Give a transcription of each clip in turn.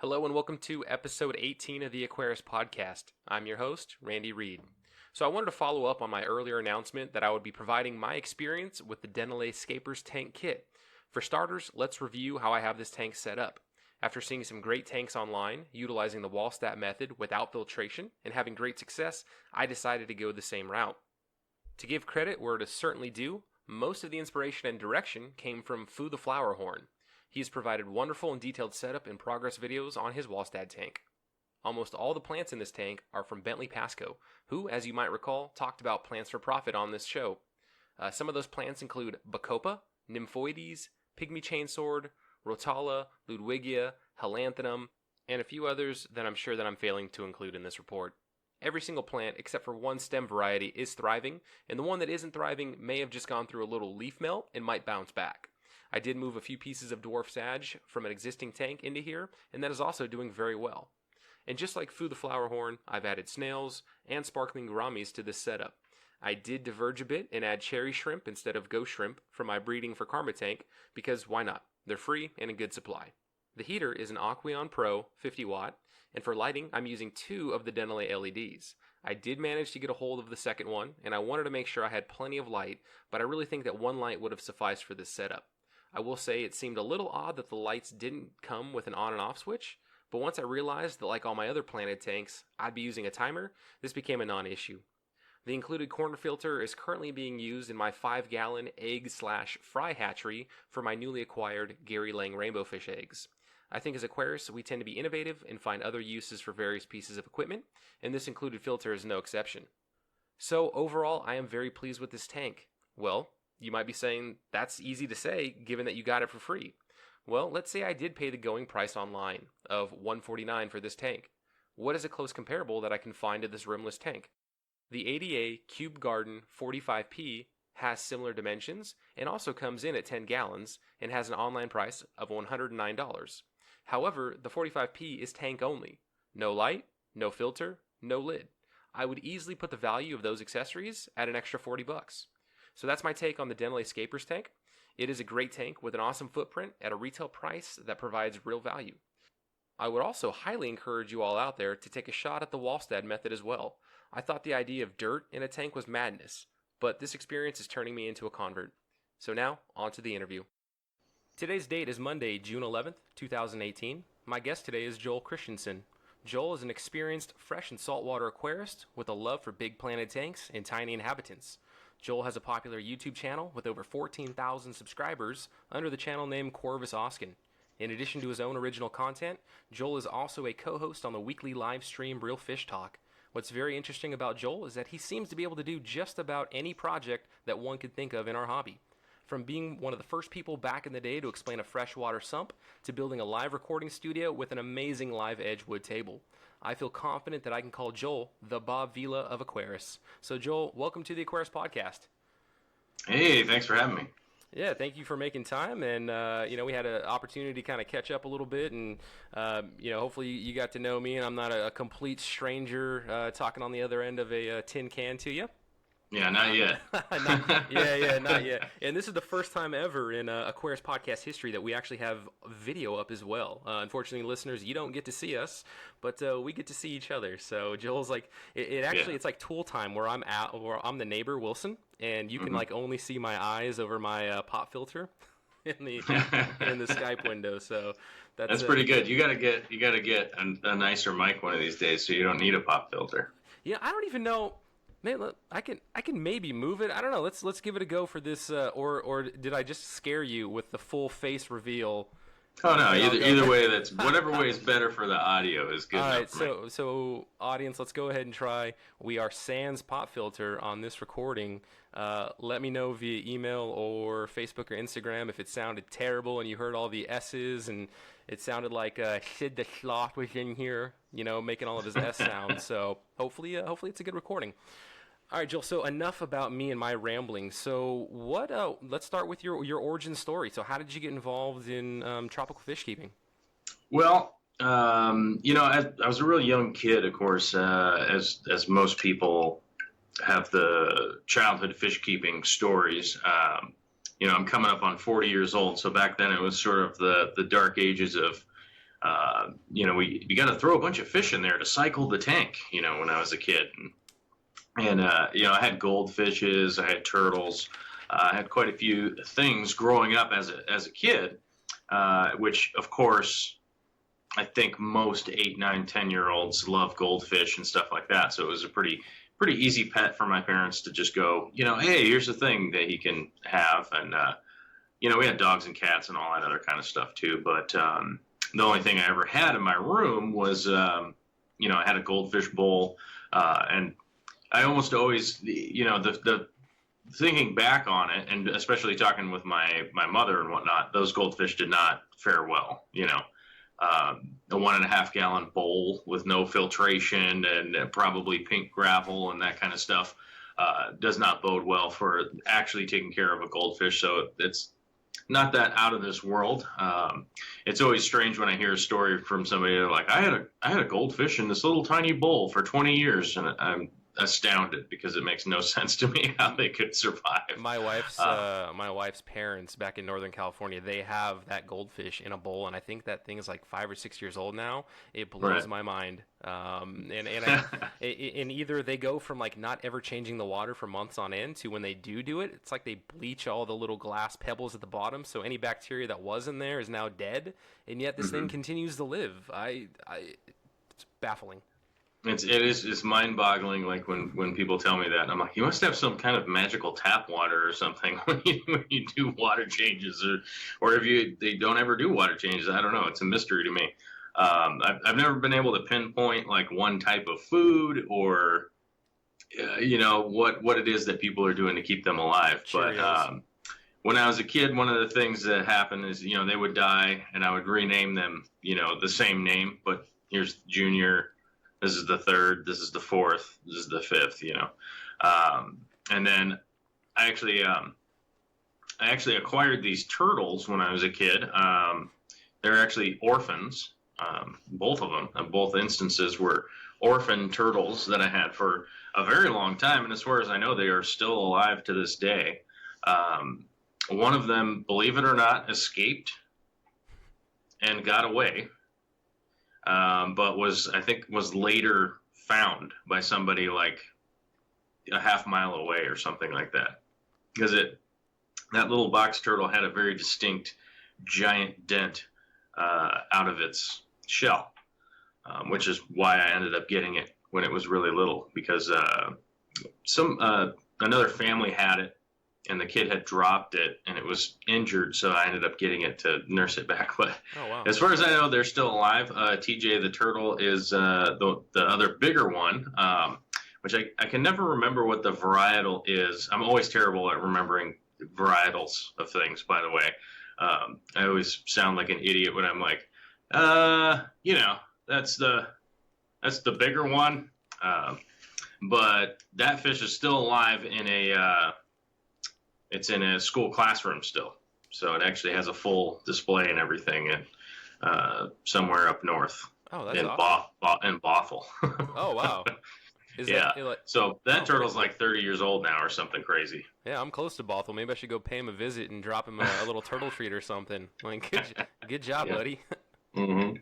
Hello and welcome to episode 18 of the Aquarius podcast. I'm your host, Randy Reed. So I wanted to follow up on my earlier announcement that I would be providing my experience with the Aquascapes tank kit. For starters, let's review how I have this tank set up. After seeing some great tanks online, utilizing the wall stat method without filtration, and having great success, I decided to go the same route. To give credit where it is certainly due, most of the inspiration and direction came from Foo the Flower Horn. He has provided wonderful and detailed setup and progress videos on his wallstat tank. Almost all the plants in this tank are from Bentley Pasco, who, as you might recall, talked about plants for profit on this show. Some of those plants include Bacopa, Nymphoides, Pygmy Chainsword, Rotala, Ludwigia, Helanthinum, and a few others that I'm sure that I'm failing to include in this report. Every single plant, except for one stem variety, is thriving, and the one that isn't thriving may have just gone through a little leaf melt and might bounce back. I did move a few pieces of dwarf sag from an existing tank into here, and that is also doing very well. And just like Foo the Flower Horn, I've added snails and sparkling gouramis to this setup. I did diverge a bit and add cherry shrimp instead of ghost shrimp for my breeding for Karma tank, because why not? They're free and in good supply. The heater is an Aquarium Pro 50 watt, and for lighting, I'm using two of the Denali LEDs. I did manage to get a hold of the second one, and I wanted to make sure I had plenty of light, but I really think that one light would have sufficed for this setup. I will say it seemed a little odd that the lights didn't come with an on and off switch, but once I realized that like all my other planted tanks, I'd be using a timer, this became a non-issue. The included corner filter is currently being used in my 5-gallon egg/fry hatchery for my newly acquired Gary Lang rainbow fish eggs. I think as Aquarius, we tend to be innovative and find other uses for various pieces of equipment, and this included filter is no exception. So overall, I am very pleased with this tank. Well, you might be saying, that's easy to say, given that you got it for free. Well, let's say I did pay the going price online of $149 for this tank. What is a close comparable that I can find to this rimless tank? The ADA Cube Garden 45P has similar dimensions and also comes in at 10 gallons and has an online price of $109. However, the 45P is tank only. No light, no filter, no lid. I would easily put the value of those accessories at an extra $40. So that's my take on the Aquascapes tank. It is a great tank with an awesome footprint at a retail price that provides real value. I would also highly encourage you all out there to take a shot at the wallstat method as well. I thought the idea of dirt in a tank was madness, but this experience is turning me into a convert. So now, on to the interview. Today's date is Monday, June 11th, 2018. My guest today is Joel Christiansen. Joel is an experienced fresh and saltwater aquarist with a love for big planted tanks and tiny inhabitants. Joel has a popular YouTube channel with over 14,000 subscribers under the channel name Corvus Oscen. In addition to his own original content, Joel is also a co-host on the weekly live stream Real Fish Talk. What's very interesting about Joel is that he seems to be able to do just about any project that one could think of in our hobby. From being one of the first people back in the day to explain a freshwater sump, to building a live recording studio with an amazing live edge wood table. I feel confident that I can call Joel the Bob Vila of Aquarius. So Joel, welcome to the Aquarius podcast. Hey, thanks for having me. Yeah, thank you for making time, and we had an opportunity to kind of catch up a little bit, and hopefully you got to know me, and I'm not a complete stranger talking on the other end of a tin can to you. Yeah, not yet. Not yet. And this is the first time ever in Aquarius podcast history that we actually have video up as well. Unfortunately, listeners, you don't get to see us, but we get to see each other. So Joel's like, it's like tool time where I'm the neighbor Wilson, and you can like only see my eyes over my pop filter in the Skype window. So that's pretty good. You gotta get a nicer mic one of these days, so you don't need a pop filter. Yeah, I don't even know. Man, I can maybe move it. I don't know. Let's give it a go for this. Or did I just scare you with the full face reveal? Oh no! Either way, that's whatever way is better for the audio is good. All right, so audience, let's go ahead and try. We are sans pop filter on this recording. Let me know via email or Facebook or Instagram if it sounded terrible and you heard all the S's and it sounded like Sid the Sloth was in here, making all of his S sounds. So hopefully it's a good recording. All right, Joel, so enough about me and my ramblings. So let's start with your origin story. So how did you get involved in tropical fish keeping? Well, I was a real young kid, of course, as most people have the childhood fish keeping stories. I'm coming up on 40 years old. So back then it was sort of the dark ages of We got to throw a bunch of fish in there to cycle the tank, when I was a kid. And I had goldfishes, I had turtles, I had quite a few things growing up as a kid, which, of course, I think most 8, 9, 10-year-olds love goldfish and stuff like that. So it was a pretty easy pet for my parents to just go, hey, here's a thing that he can have. And, we had dogs and cats and all that other kind of stuff too. But the only thing I ever had in my room was, I had a goldfish bowl. And I almost always, the thinking back on it, and especially talking with my mother and whatnot, those goldfish did not fare well, a 1.5 gallon bowl with no filtration and probably pink gravel and that kind of stuff does not bode well for actually taking care of a goldfish. So it's not that out of this world. It's always strange when I hear a story from somebody like, I had a goldfish in this little tiny bowl for 20 years, and I'm astounded because it makes no sense to me how they could survive. My wife's parents back in Northern California, they have that goldfish in a bowl, and I think that thing is like 5 or 6 years old now. It blows my mind. And either they go from like not ever changing the water for months on end to when they do it, it's like they bleach all the little glass pebbles at the bottom, so any bacteria that was in there is now dead, and yet this thing continues to live. It's baffling. It's mind-boggling. Like when people tell me that, and I'm like, you must have some kind of magical tap water or something when you do water changes, or if they don't ever do water changes. I don't know. It's a mystery to me. I've never been able to pinpoint like one type of food or what it is that people are doing to keep them alive. Cheerios. But when I was a kid, one of the things that happened is they would die, and I would rename them the same name, but here's Junior. This is the third. This is the fourth. This is the fifth. And then I actually acquired these turtles when I was a kid. They're actually orphans. Both of them, both instances, were orphan turtles that I had for a very long time. And as far as I know, they are still alive to this day. One of them, believe it or not, escaped and got away. But was later found by somebody like a half mile away or something like that. Because that little box turtle had a very distinct giant dent out of its shell, which is why I ended up getting it when it was really little, because another family had it, and the kid had dropped it, and it was injured, so I ended up getting it to nurse it back. But as far as I know, they're still alive. TJ the turtle is the other bigger one, which I can never remember what the varietal is. I'm always terrible at remembering varietals of things, by the way. I always sound like an idiot when I'm like, that's the bigger one. But that fish is still alive it's in a school classroom still. So it actually has a full display and everything somewhere up north. Oh, that's in awesome. In Bothell. Oh, wow. So that turtle's like 30 years old now or something crazy. Yeah, I'm close to Bothell. Maybe I should go pay him a visit and drop him a little turtle treat or something. Like, good job, buddy. Mm-hmm.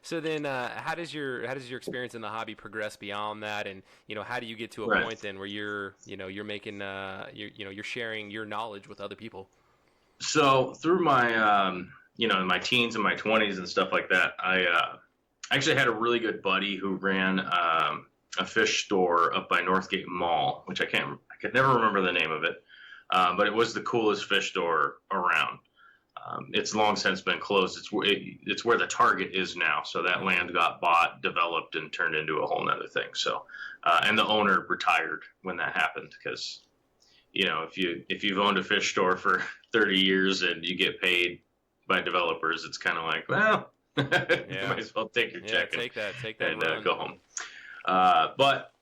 So then, how does your experience in the hobby progress beyond that, and how do you get to a point then where you're making you're sharing your knowledge with other people? So through my in my teens and my 20s and stuff like that, I actually had a really good buddy who ran a fish store up by Northgate Mall, which I could never remember the name of it, but it was the coolest fish store around. It's long since been closed. It's where the Target is now. So that land got bought, developed, and turned into a whole nother thing. So, and the owner retired when that happened, because, if you've owned a fish store for 30 years and you get paid by developers, it's kind of like, well, you might as well take your check take that and run. go home. But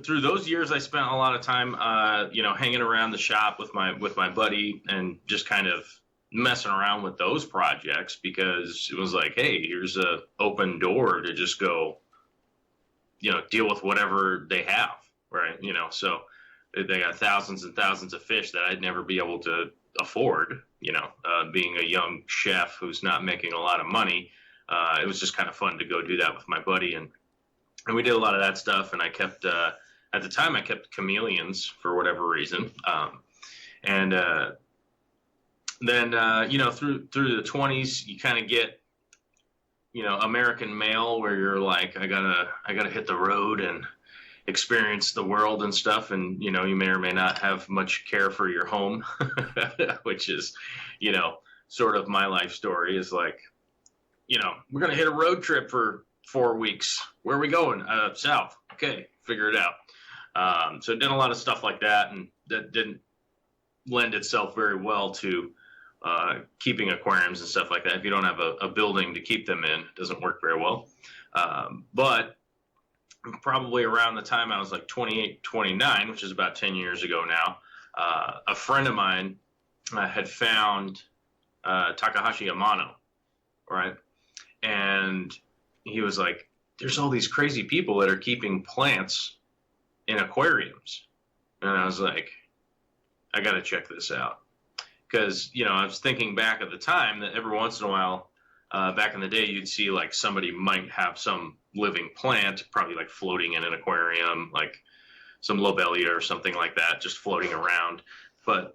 through those years, I spent a lot of time, hanging around the shop with my buddy and just kind of messing around with those projects, because it was like, hey, here's a open door to just go, deal with whatever they have, right? So they got thousands and thousands of fish that I'd never be able to afford, being a young chef who's not making a lot of money. it was just kind of fun to go do that with my buddy, and we did a lot of that stuff. And I kept at the time I kept chameleons for whatever reason, and then through the 20s you kind of get American male, where you're like, I gotta hit the road and experience the world and stuff, and you may or may not have much care for your home, which is sort of my life story. Is like, we're gonna hit a road trip for 4 weeks. Where are we going? South. Okay, figure it out. So did a lot of stuff like that, and that didn't lend itself very well to keeping aquariums and stuff like that. If you don't have a building to keep them in, it doesn't work very well. But probably around the time I was like 28, 29, which is about 10 years ago now, a friend of mine had found Takahashi Amano, right? And he was like, there's all these crazy people that are keeping plants in aquariums. And I was like, I got to check this out. Because, I was thinking back at the time that every once in a while, back in the day, you'd see like somebody might have some living plant, probably like floating in an aquarium, like some lobelia or something like that, just floating around. But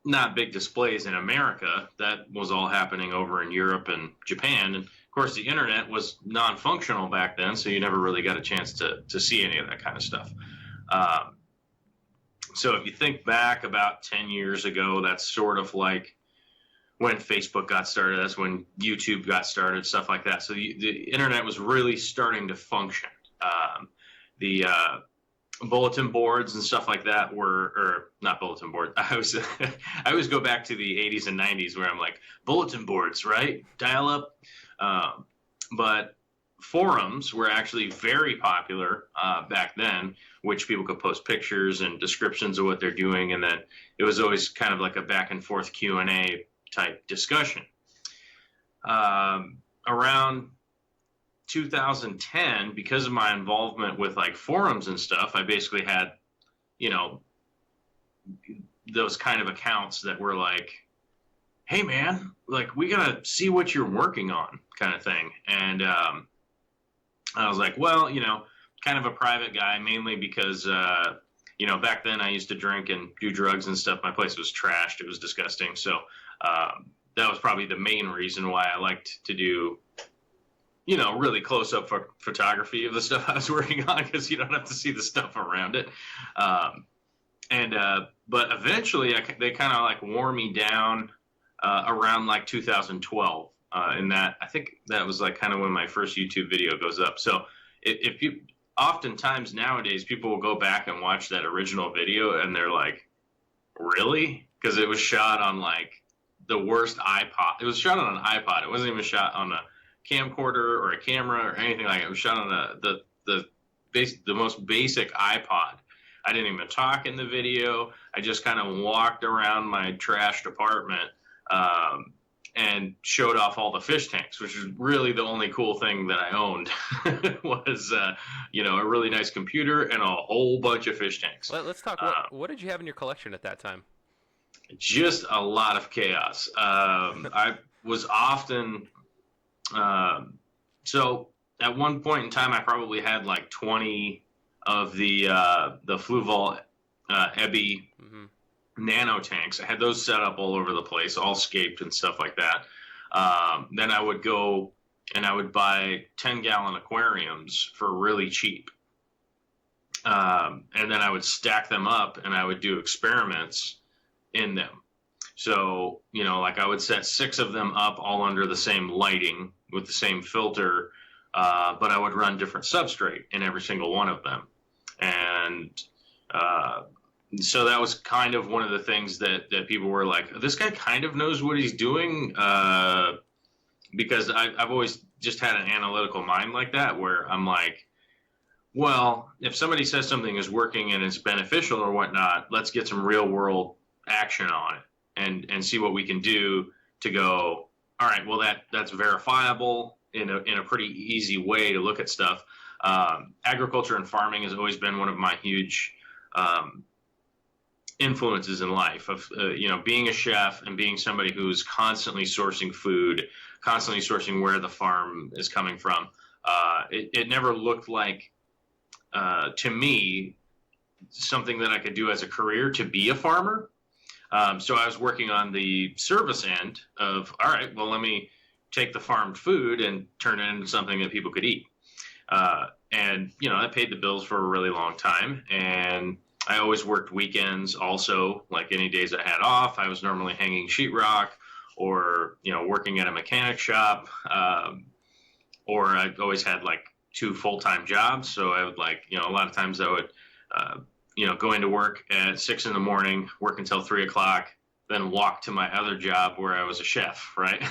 not big displays in America. That was all happening over in Europe and Japan. And of course, the internet was non-functional back then, so you never really got a chance to see any of that kind of stuff. So if you think back about 10 years ago, that's sort of like when Facebook got started. That's when YouTube got started, stuff like that. So the internet was really starting to function. The bulletin boards and stuff like that or not bulletin boards. I always go back to the 80s and 90s where I'm like, bulletin boards, right? Dial up. But forums were actually very popular back then, which people could post pictures and descriptions of what they're doing, and then it was always kind of like a back and forth Q&A type discussion. Around 2010, because of my involvement with like forums and stuff, I basically had, those kind of accounts that were like, hey man, like we gotta see what you're working on, kind of thing. And I was like, well, kind of a private guy, mainly because, back then I used to drink and do drugs and stuff. My place was trashed. It was disgusting. So that was probably the main reason why I liked to do, really close-up photography of the stuff I was working on, because you don't have to see the stuff around it. But eventually they kind of like wore me down around like 2012. And that, I think that was like kind of when my first YouTube video goes up. So if you, oftentimes nowadays people will go back and watch that original video and they're like, really? Because it was shot on like the worst iPod. It was shot on an iPod. It wasn't even shot on a camcorder or a camera or anything like that. It was shot on the most basic iPod. I didn't even talk in the video. I just kind of walked around my trashed apartment and showed off all the fish tanks, which is really the only cool thing that I owned was, a really nice computer and a whole bunch of fish tanks. Let's talk. What did you have in your collection at that time? Just a lot of chaos. I was often, so at one point in time, I probably had like 20 of the Fluval Ebby nano tanks. I had those set up all over the place, all scaped and stuff like that. Then I would go and I would buy 10-gallon aquariums for really cheap. And then I would stack them up and I would do experiments in them. So, like I would set 6 of them up all under the same lighting with the same filter, but I would run different substrate in every single one of them. And so that was kind of one of the things that people were like, this guy kind of knows what he's doing, because I've always just had an analytical mind like that, where I'm like, well, if somebody says something is working and it's beneficial or whatnot, let's get some real world action on it and see what we can do to go, all right, well, that's verifiable in a pretty easy way to look at stuff. Agriculture and farming has always been one of my huge influences in life of being a chef and being somebody who's constantly sourcing food, constantly sourcing where the farm is coming from. It never looked like to me something that I could do as a career to be a farmer. So I was working on the service end of, all right, well, let me take the farmed food and turn it into something that people could eat. And that paid the bills for a really long time. And I always worked weekends also, like any days I had off. I was normally hanging sheetrock or, working at a mechanic shop. Or I always had like 2 full-time jobs. So I would a lot of times I would, go into work at 6 a.m, work until 3 o'clock, then walk to my other job where I was a chef, right?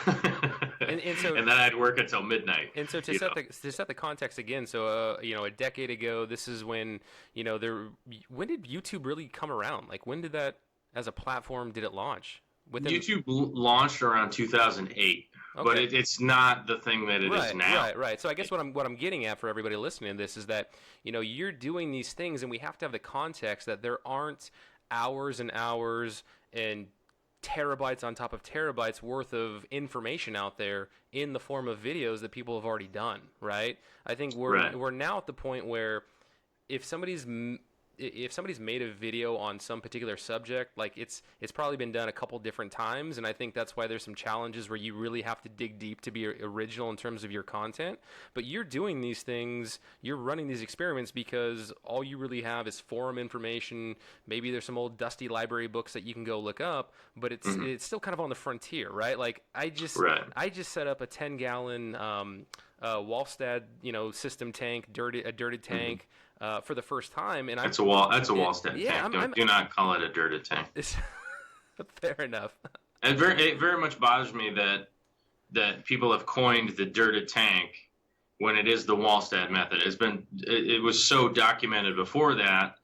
And then I'd work until midnight. And so to set the context again, so a decade ago, this is when when did YouTube really come around? Like when did that as a platform did it launch? YouTube launched around 2008. Okay. But it's not the thing that it is now. Right. So I guess what I'm getting at for everybody listening to this is that you're doing these things, and we have to have the context that there aren't hours and hours and terabytes on top of terabytes worth of information out there in the form of videos that people have already done. Right. I think we're now at the point where if somebody's made a video on some particular subject, like it's probably been done a couple different times, and I think that's why there's some challenges where you really have to dig deep to be original in terms of your content. But you're doing these things, you're running these experiments because all you really have is forum information. Maybe there's some old dusty library books that you can go look up, but it's still kind of on the frontier, right? Like I just set up a 10-gallon Wallstad system tank, a dirted tank. For the first time, and that's a Wallstad tank. Do not call it a dirted tank. Fair enough. It very much bothers me that people have coined the dirted tank when it is the Wallstad method. It was so documented before that,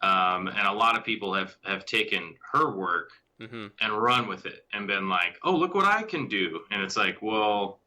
and a lot of people have taken her work and run with it and been like, oh, look what I can do, and it's like, well,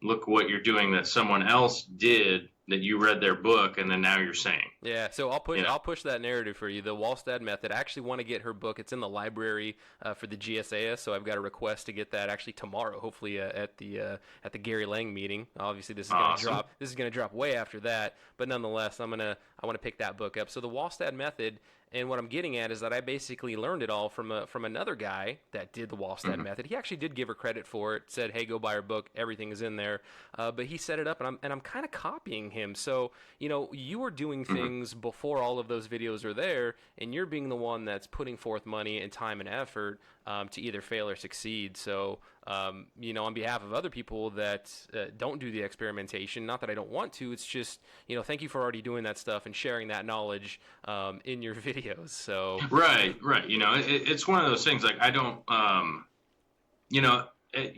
look what you're doing that someone else did. That you read their book and then now you're saying. Yeah, so I'll push that narrative for you. The Wallstad method. I actually want to get her book. It's in the library for the GSAS, so I've got a request to get that actually tomorrow, hopefully at the Gary Lang meeting. Obviously, this is going to drop. This is going to drop way after that, but nonetheless, I want to pick that book up. So the Wallstad method. And what I'm getting at is that I basically learned it all from another guy that did the Wallstad method. He actually did give her credit for it. Said, "Hey, go buy her book. Everything is in there." But he set it up, and I'm kind of copying him. So you were doing things before all of those videos are there, and you're being the one that's putting forth money and time and effort to either fail or succeed. So on behalf of other people that don't do the experimentation, not that I don't want to, it's just thank you for already doing that stuff and sharing that knowledge in your videos. So right. It's one of those things. Like I don't, if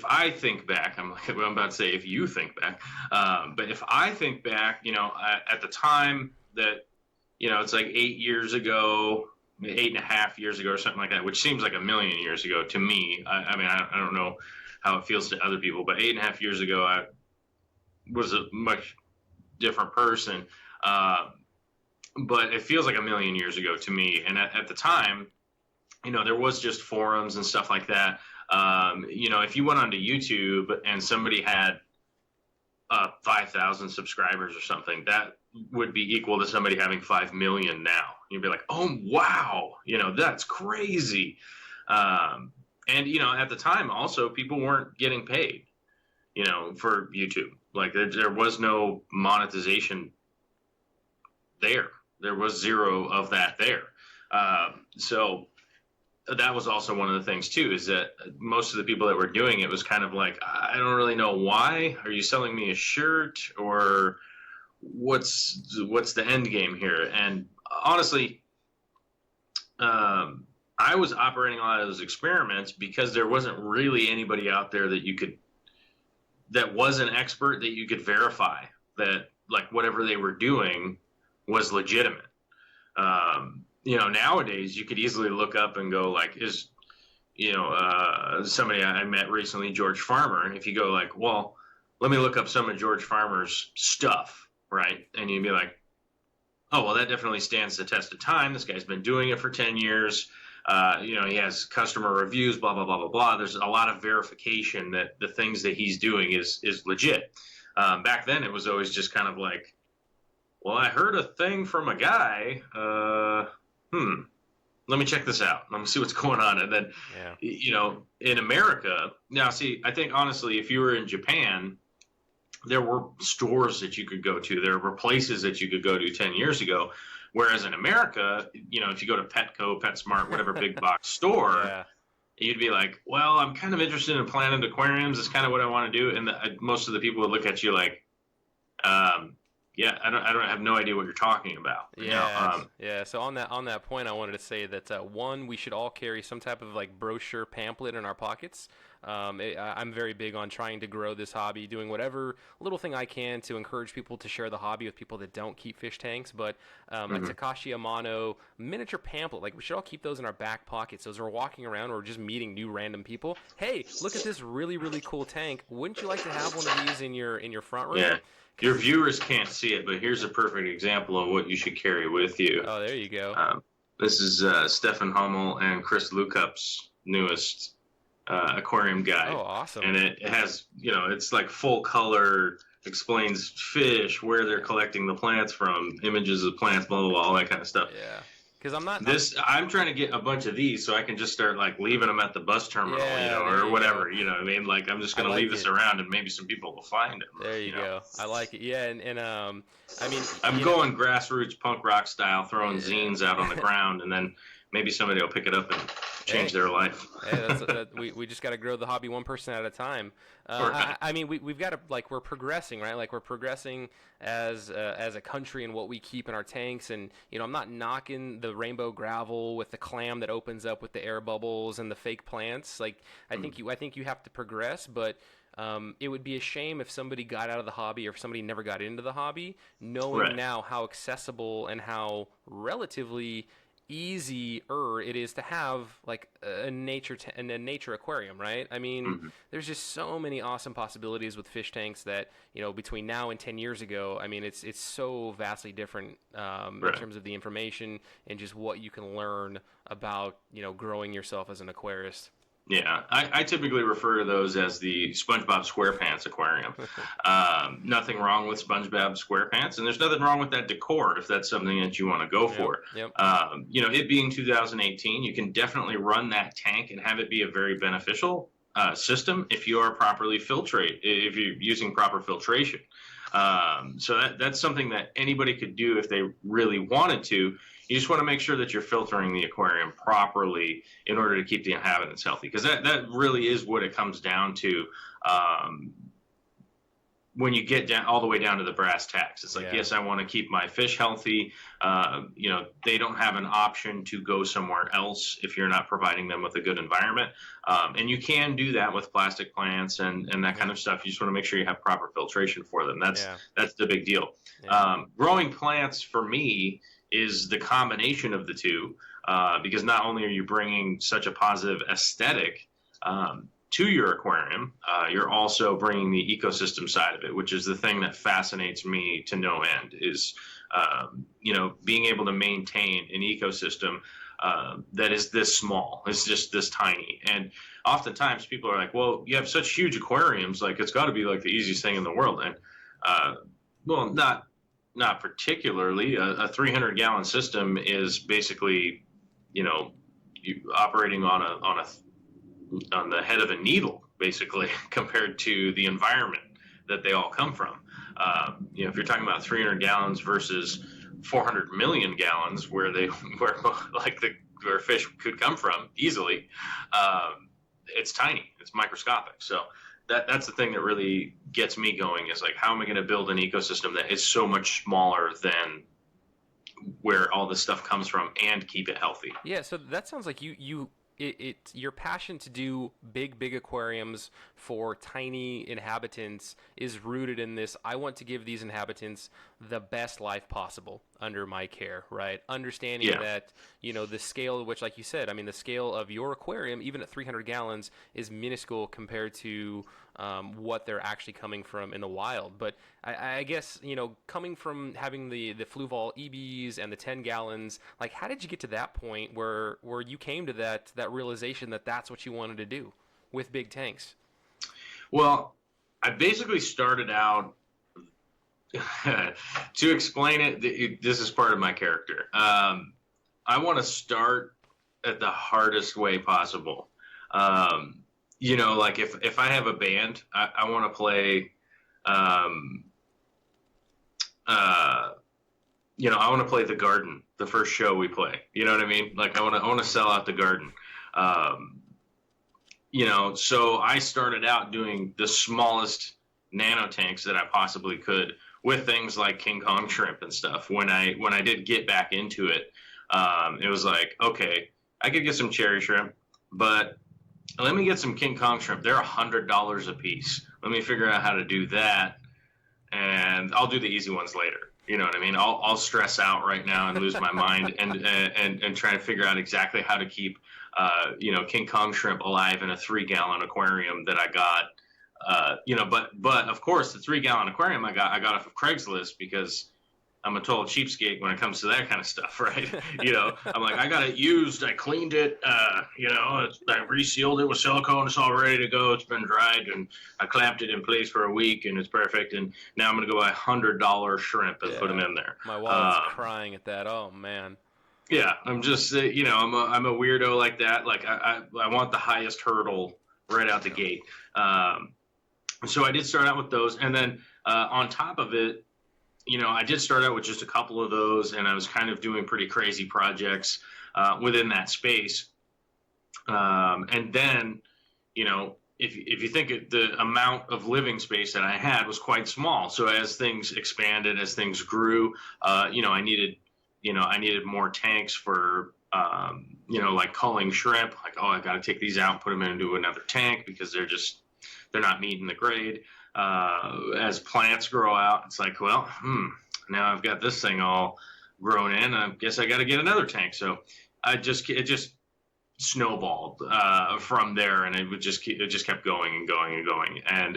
I think back, I'm about to say if you think back, but if I think back, at the time that it's like 8 years ago. 8.5 years ago or something like that, which seems like a million years ago to me. I don't know how it feels to other people, but 8.5 years ago, I was a much different person. But it feels like a million years ago to me. And at the time, there was just forums and stuff like that. If you went onto YouTube and somebody had 5,000 subscribers or something, that would be equal to somebody having 5 million now. You'd be like, oh, wow, that's crazy. And, at the time also people weren't getting paid, for YouTube. Like there was no monetization there. There was zero of that there. So that was also one of the things too, is that most of the people that were doing it was kind of like, I don't really know why. Are you selling me a shirt or what's the end game here? And honestly, I was operating a lot of those experiments because there wasn't really anybody out there that was an expert that you could verify that like whatever they were doing was legitimate. Nowadays you could easily look up and go like, is, somebody I met recently, George Farmer. And if you go like, well, let me look up some of George Farmer's stuff. Right. And you'd be like, oh, well, that definitely stands the test of time. This guy's been doing it for 10 years. He has customer reviews, blah, blah, blah, blah, blah. There's a lot of verification that the things that he's doing is legit. Back then, it was always just kind of like, well, I heard a thing from a guy. Let me check this out. Let me see what's going on. And then, in America, now, see, I think, honestly, if you were in Japan, there were stores that you could go to. There were places that you could go to 10 years ago. Whereas in America, if you go to Petco, PetSmart, whatever big box store, you'd be like, well, I'm kind of interested in planted aquariums. It's kind of what I want to do. And most of the people would look at you like, I don't have no idea what you're talking about. So on that point, I wanted to say that one, we should all carry some type of like brochure pamphlet in our pockets. I'm very big on trying to grow this hobby, doing whatever little thing I can to encourage people to share the hobby with people that don't keep fish tanks. But a Takashi Amano miniature pamphlet, like we should all keep those in our back pockets. So as we're walking around or just meeting new random people, hey, look at this really, really cool tank. Wouldn't you like to have one of these in your front room? Yeah. Your viewers can't see it, but here's a perfect example of what you should carry with you. Oh, there you go. This is Stefan Hummel and Chris Lukup's newest aquarium guide. Oh, awesome. And it has, it's like full color, explains fish, where they're collecting the plants from, images of plants, blah, blah, blah, all that kind of stuff. Yeah. Because I'm trying to get a bunch of these so I can just start like leaving them at the bus terminal, or whatever, what I mean? Like I'm just going to leave this around and maybe some people will find them. There you go. I like it. Yeah. And I mean, I'm going grassroots punk rock style, throwing zines out on the ground, and then maybe somebody will pick it up and change their life. We just got to grow the hobby one person at a time. Right. I mean, we've got to, like, we're progressing, right? Like, we're progressing as a country in what we keep in our tanks. And, I'm not knocking the rainbow gravel with the clam that opens up with the air bubbles and the fake plants. Like, I think you have to progress, but it would be a shame if somebody got out of the hobby or if somebody never got into the hobby, knowing now how accessible and how relatively easier it is to have like a nature aquarium, right? I mean, there's just so many awesome possibilities with fish tanks that between now and 10 years ago, I mean, it's so vastly different in terms of the information and just what you can learn about growing yourself as an aquarist. Yeah, I typically refer to those as the SpongeBob SquarePants aquarium. Nothing wrong with SpongeBob SquarePants, and there's nothing wrong with that decor if that's something that you want to go for. Yep. It being 2018, you can definitely run that tank and have it be a very beneficial system if you are properly if you're using proper filtration. So that's something that anybody could do if they really wanted to. You just want to make sure that you're filtering the aquarium properly in order to keep the inhabitants healthy, because that really is what it comes down to when you get down all the way down to the brass tacks. It's like, yes, I want to keep my fish healthy. They don't have an option to go somewhere else if you're not providing them with a good environment. And you can do that with plastic plants and that kind of stuff. You just want to make sure you have proper filtration for them. That's the big deal. Yeah. Growing plants for me is the combination of the two, because not only are you bringing such a positive aesthetic to your aquarium, you're also bringing the ecosystem side of it, which is the thing that fascinates me to no end, is being able to maintain an ecosystem that is this small. It's just this tiny. And oftentimes people are like, well, you have such huge aquariums, like it's got to be like the easiest thing in the world. And well, not particularly. A 300-gallon system is basically, you operating on the head of a needle, basically, compared to the environment that they all come from. If you're talking about 300 gallons versus 400 million gallons, where fish could come from easily, it's tiny. It's microscopic. So that's the thing that really gets me going, is like, how am I going to build an ecosystem that is so much smaller than where all this stuff comes from and keep it healthy? Yeah, so that sounds like your passion to do big aquariums for tiny inhabitants is rooted in this: I want to give these inhabitants the best life possible. under my care, right? Understanding that, the scale, which, like you said, I mean, the scale of your aquarium, even at 300 gallons, is minuscule compared to what they're actually coming from in the wild. But I guess, coming from having the Fluval EBs and the 10 gallons, like, how did you get to that point where you came to that realization that that's what you wanted to do with big tanks? Well, I basically started out to explain it. This is part of my character. I want to start at the hardest way possible. Like if I have a band, I want to play. I want to play the Garden, the first show we play. You know what I mean? Like I want to sell out the Garden. So I started out doing the smallest nano tanks that I possibly could with things like King Kong shrimp and stuff. When I did get back into it, it was like, okay, I could get some cherry shrimp, but let me get some King Kong shrimp. They're $100 a piece. Let me figure out how to do that, and I'll do the easy ones later. You know what I mean? I'll stress out right now and lose my mind and try to figure out exactly how to keep King Kong shrimp alive in a 3-gallon aquarium that I got. But of course the 3-gallon aquarium I got off of Craigslist because I'm a total cheapskate when it comes to that kind of stuff, right? I'm like, I got it used, I cleaned it, I resealed it with silicone, it's all ready to go, it's been dried, and I clamped it in place for a week, and it's perfect, and now I'm going to go buy $100 shrimp and put them in there. My wallet's crying at that. Oh, man. Yeah, I'm just, I'm a weirdo like that. Like, I want the highest hurdle right out the gate. So I did start out with those, and then on top of it, I did start out with just a couple of those, and I was kind of doing pretty crazy projects within that space. And then, if you think the amount of living space that I had was quite small. So as things expanded, as things grew, I needed more tanks for, like culling shrimp. Like, I got to take these out and put them into another tank because they're not meeting the grade. As plants grow out, it's like, well, now I've got this thing all grown in. I guess I got to get another tank. So it just snowballed from there, and it just kept going and going and going. And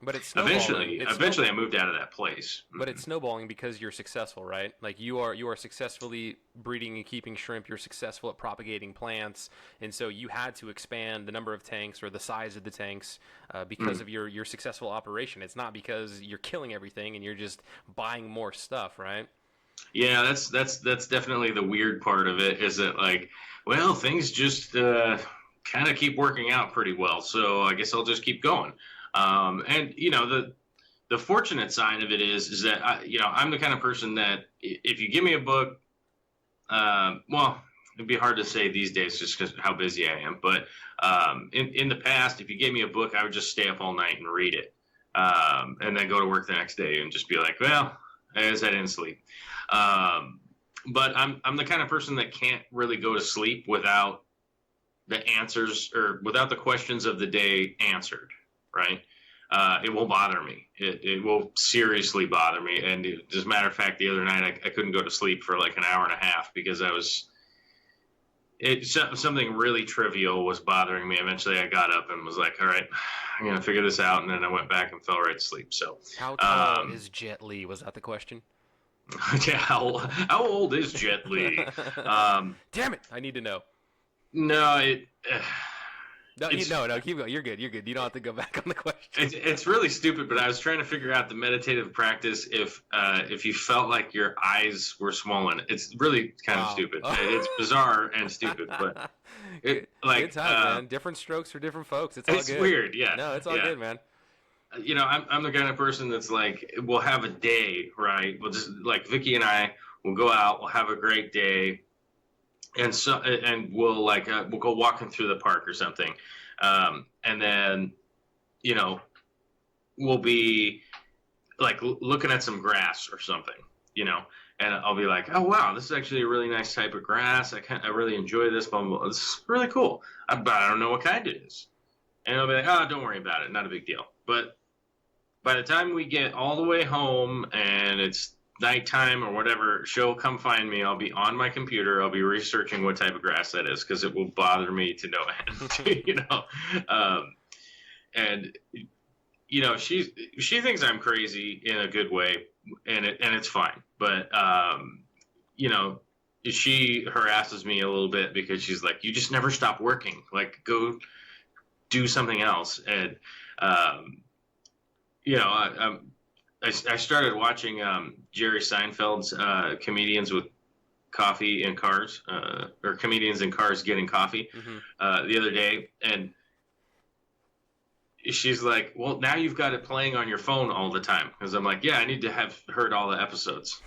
but it's eventually I moved out of that place. But it's snowballing because you're successful, right? Like you are successfully breeding and keeping shrimp. You're successful at propagating plants, and so you had to expand the number of tanks or the size of the tanks because of your successful operation. It's not because you're killing everything and you're just buying more stuff, right? Yeah, that's definitely the weird part of it, is that, like, well, things just kind of keep working out pretty well, so I guess I'll just keep going. And the fortunate side of it is that I'm the kind of person that if you give me a book, well, it'd be hard to say these days just because how busy I am, but in the past, if you gave me a book, I would just stay up all night and read it, and then go to work the next day and just be like, well, I guess I didn't sleep. But I'm the kind of person that can't really go to sleep without the answers or without the questions of the day answered, right? It will bother me. It will seriously bother me. And as a matter of fact, the other night I couldn't go to sleep for like an hour and a half because something really trivial was bothering me. Eventually I got up and was like, all right, I'm going to figure this out. And then I went back and fell right to sleep. So how tall is Jet Li? Was that the question? Yeah, how old is Jet Li? Damn it! I need to know. No, no, keep going. You're good. You don't have to go back on the question. It's really stupid, but I was trying to figure out the meditative practice if you felt like your eyes were swollen. It's really kind of stupid. It's bizarre and stupid, but good time, man. Different strokes for different folks. It's all good. It's weird, yeah. No, it's all good, man. I'm the kind of person that's like, we'll have a day, right? We'll just, like, Vicky and I will go out, we'll have a great day, and we'll go walking through the park or something, and then we'll be like looking at some grass or something, and I'll be like, oh wow, this is actually a really nice type of grass. I really enjoy this, blah, blah, blah. This is really cool, but I don't know what kind it is. And I'll be like, oh, don't worry about it, not a big deal. But by the time we get all the way home and it's nighttime or whatever, she'll come find me. I'll be on my computer. I'll be researching what type of grass that is because it will bother me to no end, you know. And you know, she thinks I'm crazy in a good way, and it's fine. But you know, she harasses me a little bit because she's like, "You just never stop working. Like, go do something else." And you know, I started watching Jerry Seinfeld's Comedians with Coffee in Cars, or Comedians in Cars Getting Coffee, the other day, and she's like, "Well, now you've got it playing on your phone all the time." Because I'm like, "Yeah, I need to have heard all the episodes."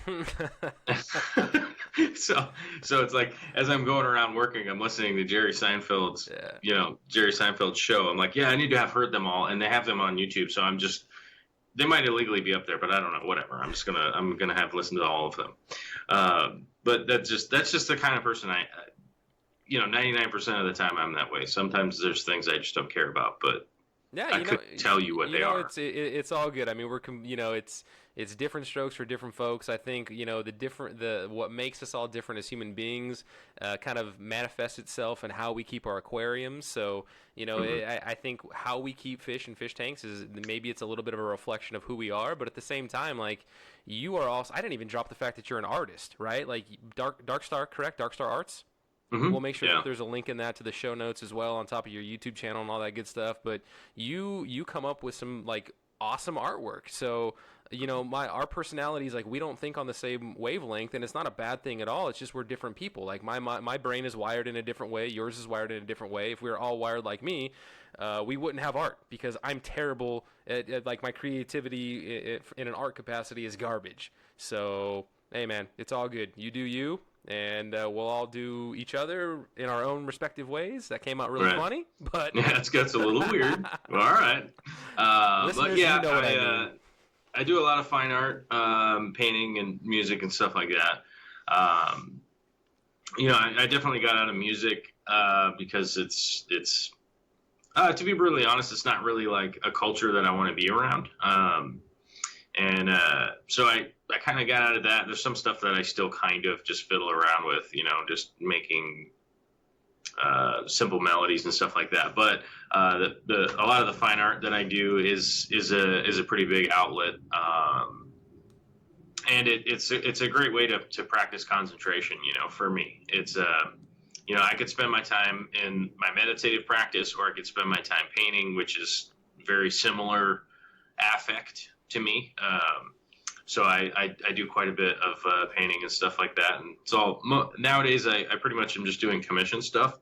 so it's like, as I'm going around working, I'm listening to Jerry Seinfeld's, you know, Jerry Seinfeld's show. I'm like, "Yeah, I need to have heard them all," and they have them on YouTube. So I'm just, they might illegally be up there, but I don't know. Whatever. I'm gonna have listened to all of them. But that's just the kind of person you know, 99% of the time I'm that way. Sometimes there's things I just don't care about, but yeah, I couldn't tell you what they are. It's all good. I mean, you know, it's different strokes for different folks. I think, you know, what makes us all different as human beings kind of manifests itself in how we keep our aquariums. So, you know, I think how we keep fish in fish tanks is maybe it's a little bit of a reflection of who we are, but at the same time, like, you are also, I didn't even drop the fact that you're an artist, right? Like Dark Star, correct? Dark Star Arts? We'll make sure that there's a link in that to the show notes as well on top of your YouTube channel and all that good stuff. But you come up with some like awesome artwork. So, you know, our personalities, like, we don't think on the same wavelength, and it's not a bad thing at all. It's just we're different people. Like my brain is wired in a different way. Yours is wired in a different way. If we were all wired like me, we wouldn't have art because I'm terrible at like my creativity in an art capacity is garbage. So, hey man, it's all good. You do you. And we'll all do each other in our own respective ways. That came out really funny, but yeah, it gets a little weird. All right, but yeah, you know what I mean. I do a lot of fine art, painting and music and stuff like that. You know, I definitely got out of music because it's to be brutally honest, it's not really like a culture that I want to be around. So I kind of got out of that. There's some stuff that I still kind of just fiddle around with, you know, just making simple melodies and stuff like that. But a lot of the fine art that I do is a pretty big outlet, and it's a great way to practice concentration. You know, for me, it's you know, I could spend my time in my meditative practice, or I could spend my time painting, which is very similar affect to me. So I do quite a bit of painting and stuff like that. And it's all nowadays I pretty much am just doing commission stuff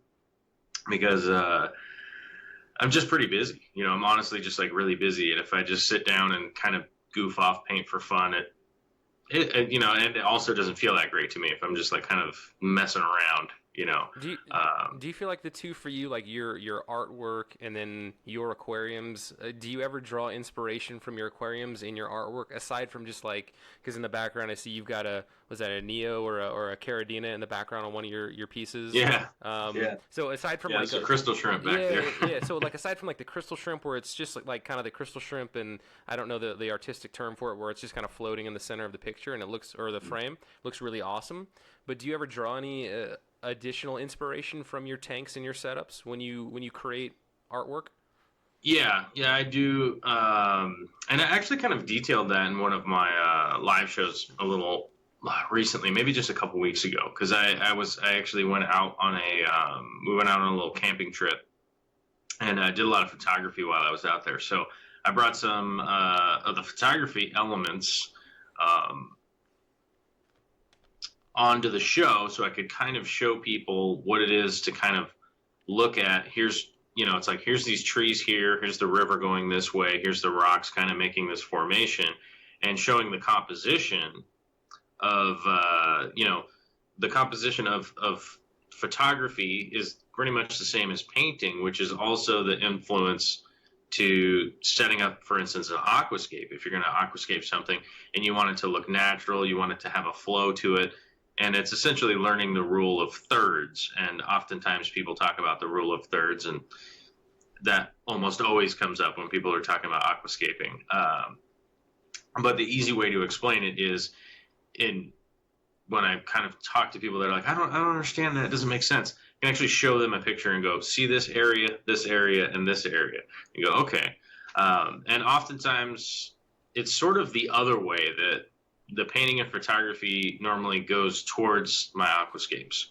because I'm just pretty busy. You know, I'm honestly just like really busy. And if I just sit down and kind of goof off, paint for fun, it you know, and it also doesn't feel that great to me if I'm just like kind of messing around. You know, do you feel like the two for you, like your artwork and then your aquariums, do you ever draw inspiration from your aquariums in your artwork, aside from just like, because in the background I see you've got was that a Neo or a Caradina in the background on one of your pieces? Yeah. So aside from it's a crystal shrimp back there. Yeah. So like aside from like the crystal shrimp, where it's just like kind of the crystal shrimp, and I don't know the artistic term for it, where it's just kind of floating in the center of the picture and it looks, or the frame looks really awesome. But do you ever draw any additional inspiration from your tanks and your setups when you create artwork? Yeah, I do, and I actually kind of detailed that in one of my live shows a little recently, maybe just a couple weeks ago, because I actually went out on we went out on a little camping trip, and I did a lot of photography while I was out there. So I brought some of the photography elements onto the show, so I could kind of show people what it is to kind of look at. Here's, you know, it's like, here's these trees here, here's the river going this way, here's the rocks kind of making this formation, and showing the composition of, you know, the composition of photography is pretty much the same as painting, which is also the influence to setting up, for instance, an aquascape. If you're going to aquascape something and you want it to look natural, you want it to have a flow to it, and it's essentially learning the rule of thirds. And oftentimes people talk about the rule of thirds, and that almost always comes up when people are talking about aquascaping. But the easy way to explain it is, in when I kind of talk to people that are like, I don't understand that. It doesn't make sense. I can actually show them a picture and go, see this area, and this area. You go, okay. And oftentimes it's sort of the other way that the painting and photography normally goes towards my aquascapes.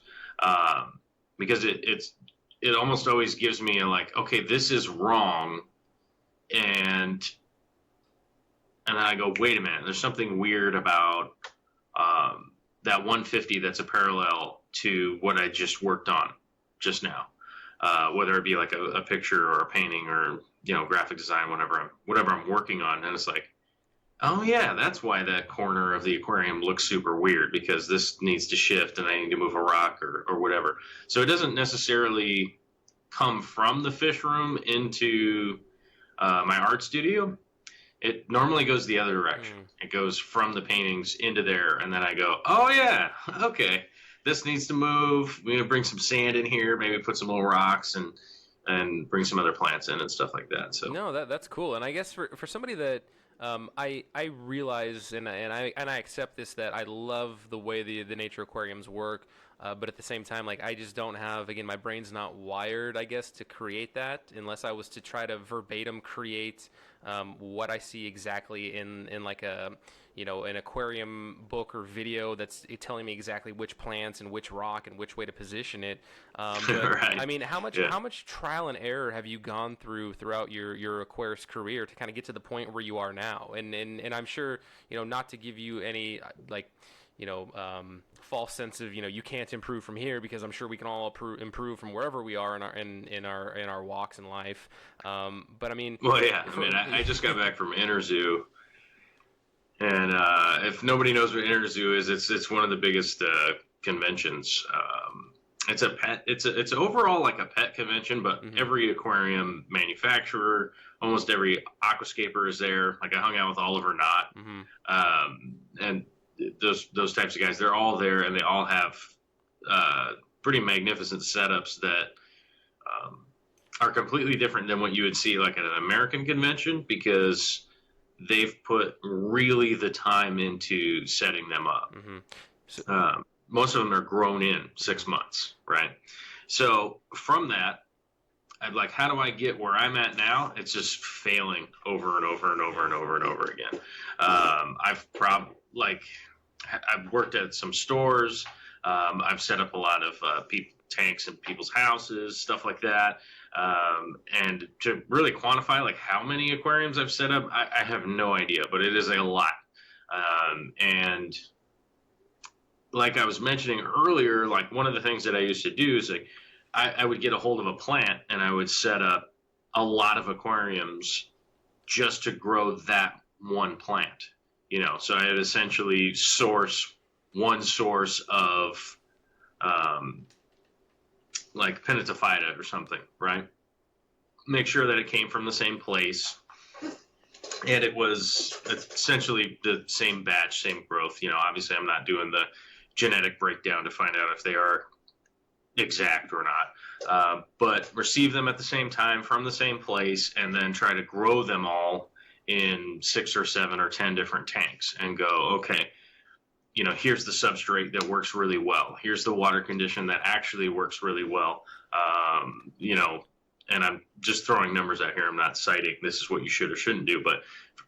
Because it almost always gives me a like, okay, this is wrong. And then I go, wait a minute, there's something weird about that 150 that's a parallel to what I just worked on just now, whether it be like a picture or a painting or, you know, graphic design, whatever I'm working on. And it's like, oh yeah, that's why that corner of the aquarium looks super weird, because this needs to shift and I need to move a rock or whatever. So it doesn't necessarily come from the fish room into my art studio. It normally goes the other direction. It goes from the paintings into there, and then I go, oh yeah, okay, this needs to move. We're gonna bring some sand in here, maybe put some little rocks and bring some other plants in and stuff like that. So no, that's cool. And I guess for somebody that I realize and I accept this, that I love the way the nature aquariums work. But at the same time, like, I just don't have, again, my brain's not wired, I guess, to create that, unless I was to try to verbatim create what I see exactly in like a, you know, an aquarium book or video that's telling me exactly which plants and which rock and which way to position it. But, right. I mean, how much trial and error have you gone throughout your Aquarius career to kind of get to the point where you are now? And I'm sure, you know, not to give you any, like, you know, false sense of, you know, you can't improve from here, because I'm sure we can all improve from wherever we are in our walks in life. But I mean, well, yeah, I mean, I just got back from Interzoo, and if nobody knows what Interzoo is, it's one of the biggest conventions. It's overall like a pet convention, but every aquarium manufacturer, almost every aquascaper is there. Like, I hung out with Oliver Knott, and those types of guys, they're all there, and they all have pretty magnificent setups that are completely different than what you would see like at an American convention, because they've put really the time into setting them up. Most of them are grown in 6 months, right? So from that, I'm like, how do I get where I'm at now? It's just failing over and over and over and over and over again. I've worked at some stores. I've set up a lot of tanks in people's houses, stuff like that. And to really quantify like how many aquariums I've set up, I have no idea, but it is a lot. And like I was mentioning earlier, like one of the things that I used to do is like I would get a hold of a plant and I would set up a lot of aquariums just to grow that one plant. You know, so I would essentially source one source of like Pinnatifida or something, right? Make sure that it came from the same place, and it was essentially the same batch, same growth. You know, obviously I'm not doing the genetic breakdown to find out if they are exact or not, but receive them at the same time from the same place, and then try to grow them all in 6 or 7 or 10 different tanks, and go, okay, you know, here's the substrate that works really well. Here's the water condition that actually works really well. You know, and I'm just throwing numbers out here. I'm not citing this is what you should or shouldn't do. But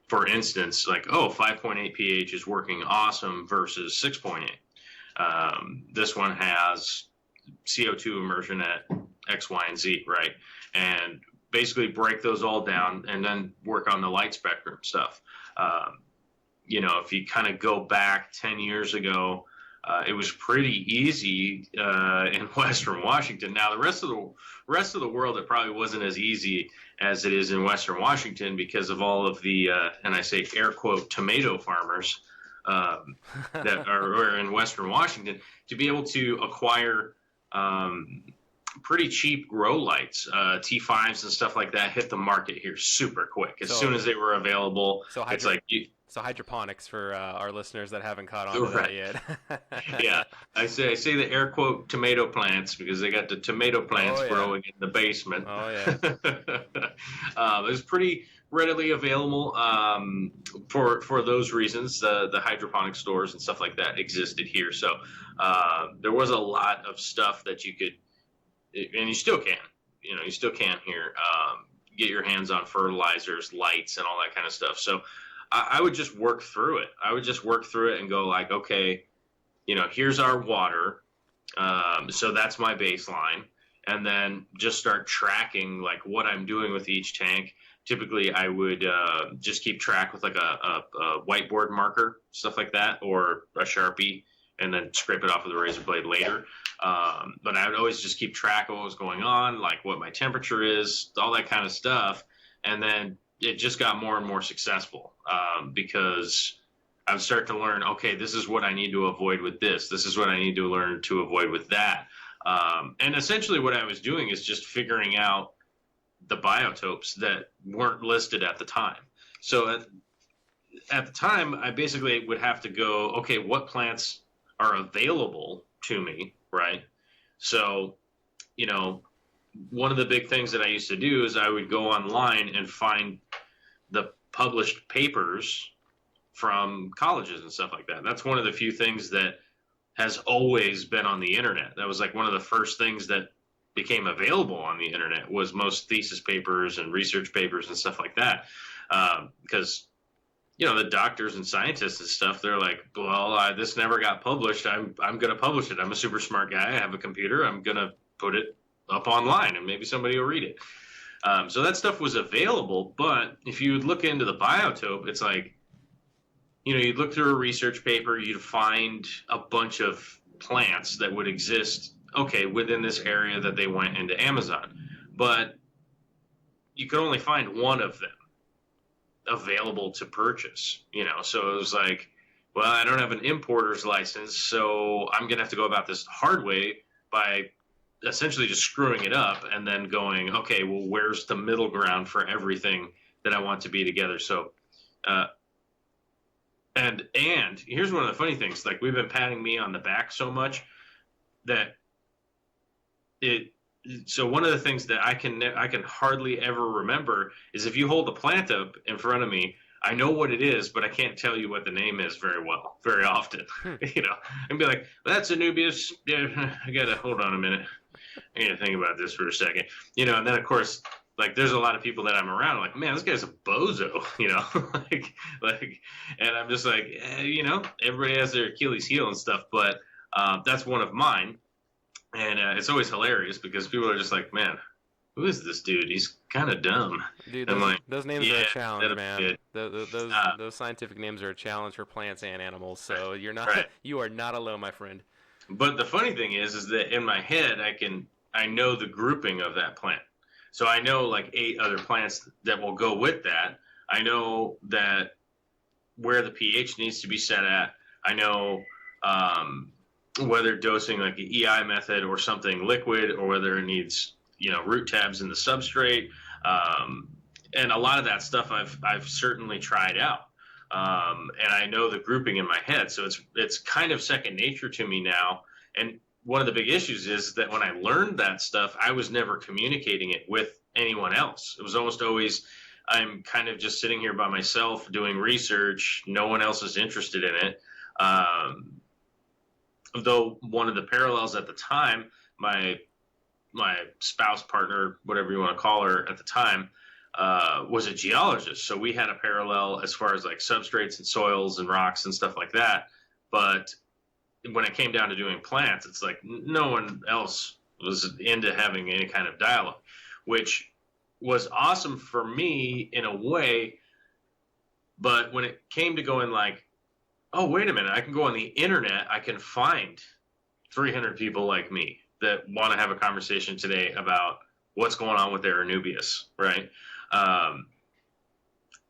for instance, like, 5.8 pH is working awesome versus 6.8. This one has CO2 immersion at X, Y, and Z, right? And basically break those all down and then work on the light spectrum stuff. You know, if you kind of go back 10 years ago, it was pretty easy in Western Washington. Now, the rest of the world, it probably wasn't as easy as it is in Western Washington because of all of the, and I say air quote, tomato farmers that are in Western Washington, to be able to acquire pretty cheap grow lights, T5s and stuff like that, hit the market here super quick. As soon as they were available, it's like... So hydroponics for our listeners that haven't caught on to that yet. Yeah, I say the air quote tomato plants because they got the tomato plants growing in the basement. Oh yeah. It was pretty readily available for those reasons. The hydroponic stores and stuff like that existed here, so there was a lot of stuff that you could, and you still can, you still can here get your hands on fertilizers, lights, and all that kind of stuff. So I would just work through it. I would just work through it and go like, okay, here's our water, so that's my baseline. And then just start tracking like what I'm doing with each tank. Typically, I would just keep track with like a whiteboard marker, stuff like that, or a Sharpie, and then scrape it off with a razor blade later. But I would always just keep track of what was going on, like what my temperature is, all that kind of stuff. And then it just got more and more successful because I would start to learn, okay, this is what I need to avoid with this. This is what I need to learn to avoid with that. And essentially what I was doing is just figuring out the biotopes that weren't listed at the time. So at the time, I basically would have to go, okay, what plants are available to me, right? So, one of the big things that I used to do is I would go online and find the published papers from colleges and stuff like that. That's one of the few things that has always been on the internet. That was like one of the first things that became available on the internet was most thesis papers and research papers and stuff like that. Because, the doctors and scientists and stuff, they're like, well, this never got published. I'm going to publish it. I'm a super smart guy. I have a computer. I'm going to put it up online and maybe somebody will read it. So that stuff was available. But if you would look into the biotope, it's like, you'd look through a research paper, you'd find a bunch of plants that would exist, okay, within this area that they went into Amazon. But you could only find one of them available to purchase, So it was like, well, I don't have an importer's license, so I'm going to have to go about this hard way by essentially just screwing it up and then going, okay, well, where's the middle ground for everything that I want to be together? So, and here's one of the funny things, like we've been patting me on the back so much that so one of the things that I can hardly ever remember is if you hold the plant up in front of me, I know what it is, but I can't tell you what the name is very often, and be like, well, that's Anubias. Yeah, I got to hold on a minute. I got to think about this for a second, and then of course, like there's a lot of people that I'm around, like, man, this guy's a bozo, like, and I'm just like, everybody has their Achilles heel and stuff, but that's one of mine, and it's always hilarious because people are just like, man, who is this dude? He's kind of dumb. Dude, those names are a challenge, man. Those scientific names are a challenge for plants and animals, so you are not alone, my friend. But the funny thing is that in my head, I know the grouping of that plant. So I know like 8 other plants that will go with that. I know that where the pH needs to be set at. I know whether dosing like the EI method or something liquid, or whether it needs root tabs in the substrate. And a lot of that stuff I've certainly tried out. And I know the grouping in my head. So it's kind of second nature to me now. And one of the big issues is that when I learned that stuff, I was never communicating it with anyone else. It was almost always, I'm kind of just sitting here by myself doing research. No one else is interested in it. Though one of the parallels at the time, my spouse, partner, whatever you want to call her at the time, was a geologist. So we had a parallel as far as like substrates and soils and rocks and stuff like that. But when it came down to doing plants, it's like no one else was into having any kind of dialogue, which was awesome for me in a way. But when it came to going like, oh, wait a minute, I can go on the internet, I can find 300 people like me that want to have a conversation today about what's going on with their Anubias, right?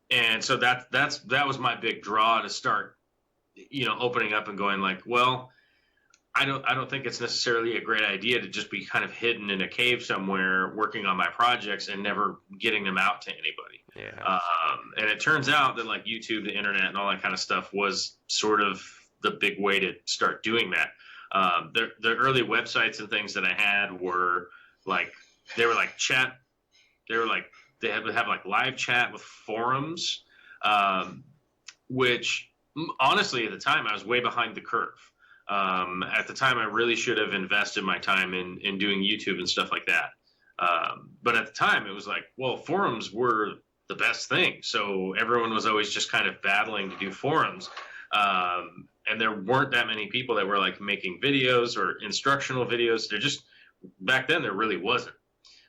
And so that was my big draw to start, opening up and going like, well, I don't think it's necessarily a great idea to just be kind of hidden in a cave somewhere working on my projects and never getting them out to anybody. Yeah. And it turns out that like YouTube, the internet, and all that kind of stuff was sort of the big way to start doing that. The early websites and things that I had were like, they were like they would have like live chat with forums, which honestly at the time I was way behind the curve. At the time I really should have invested my time in doing YouTube and stuff like that. But at the time it was like, well, forums were the best thing. So everyone was always just kind of battling to do forums. And there weren't that many people that were like making videos or instructional videos. There just, back then there really wasn't.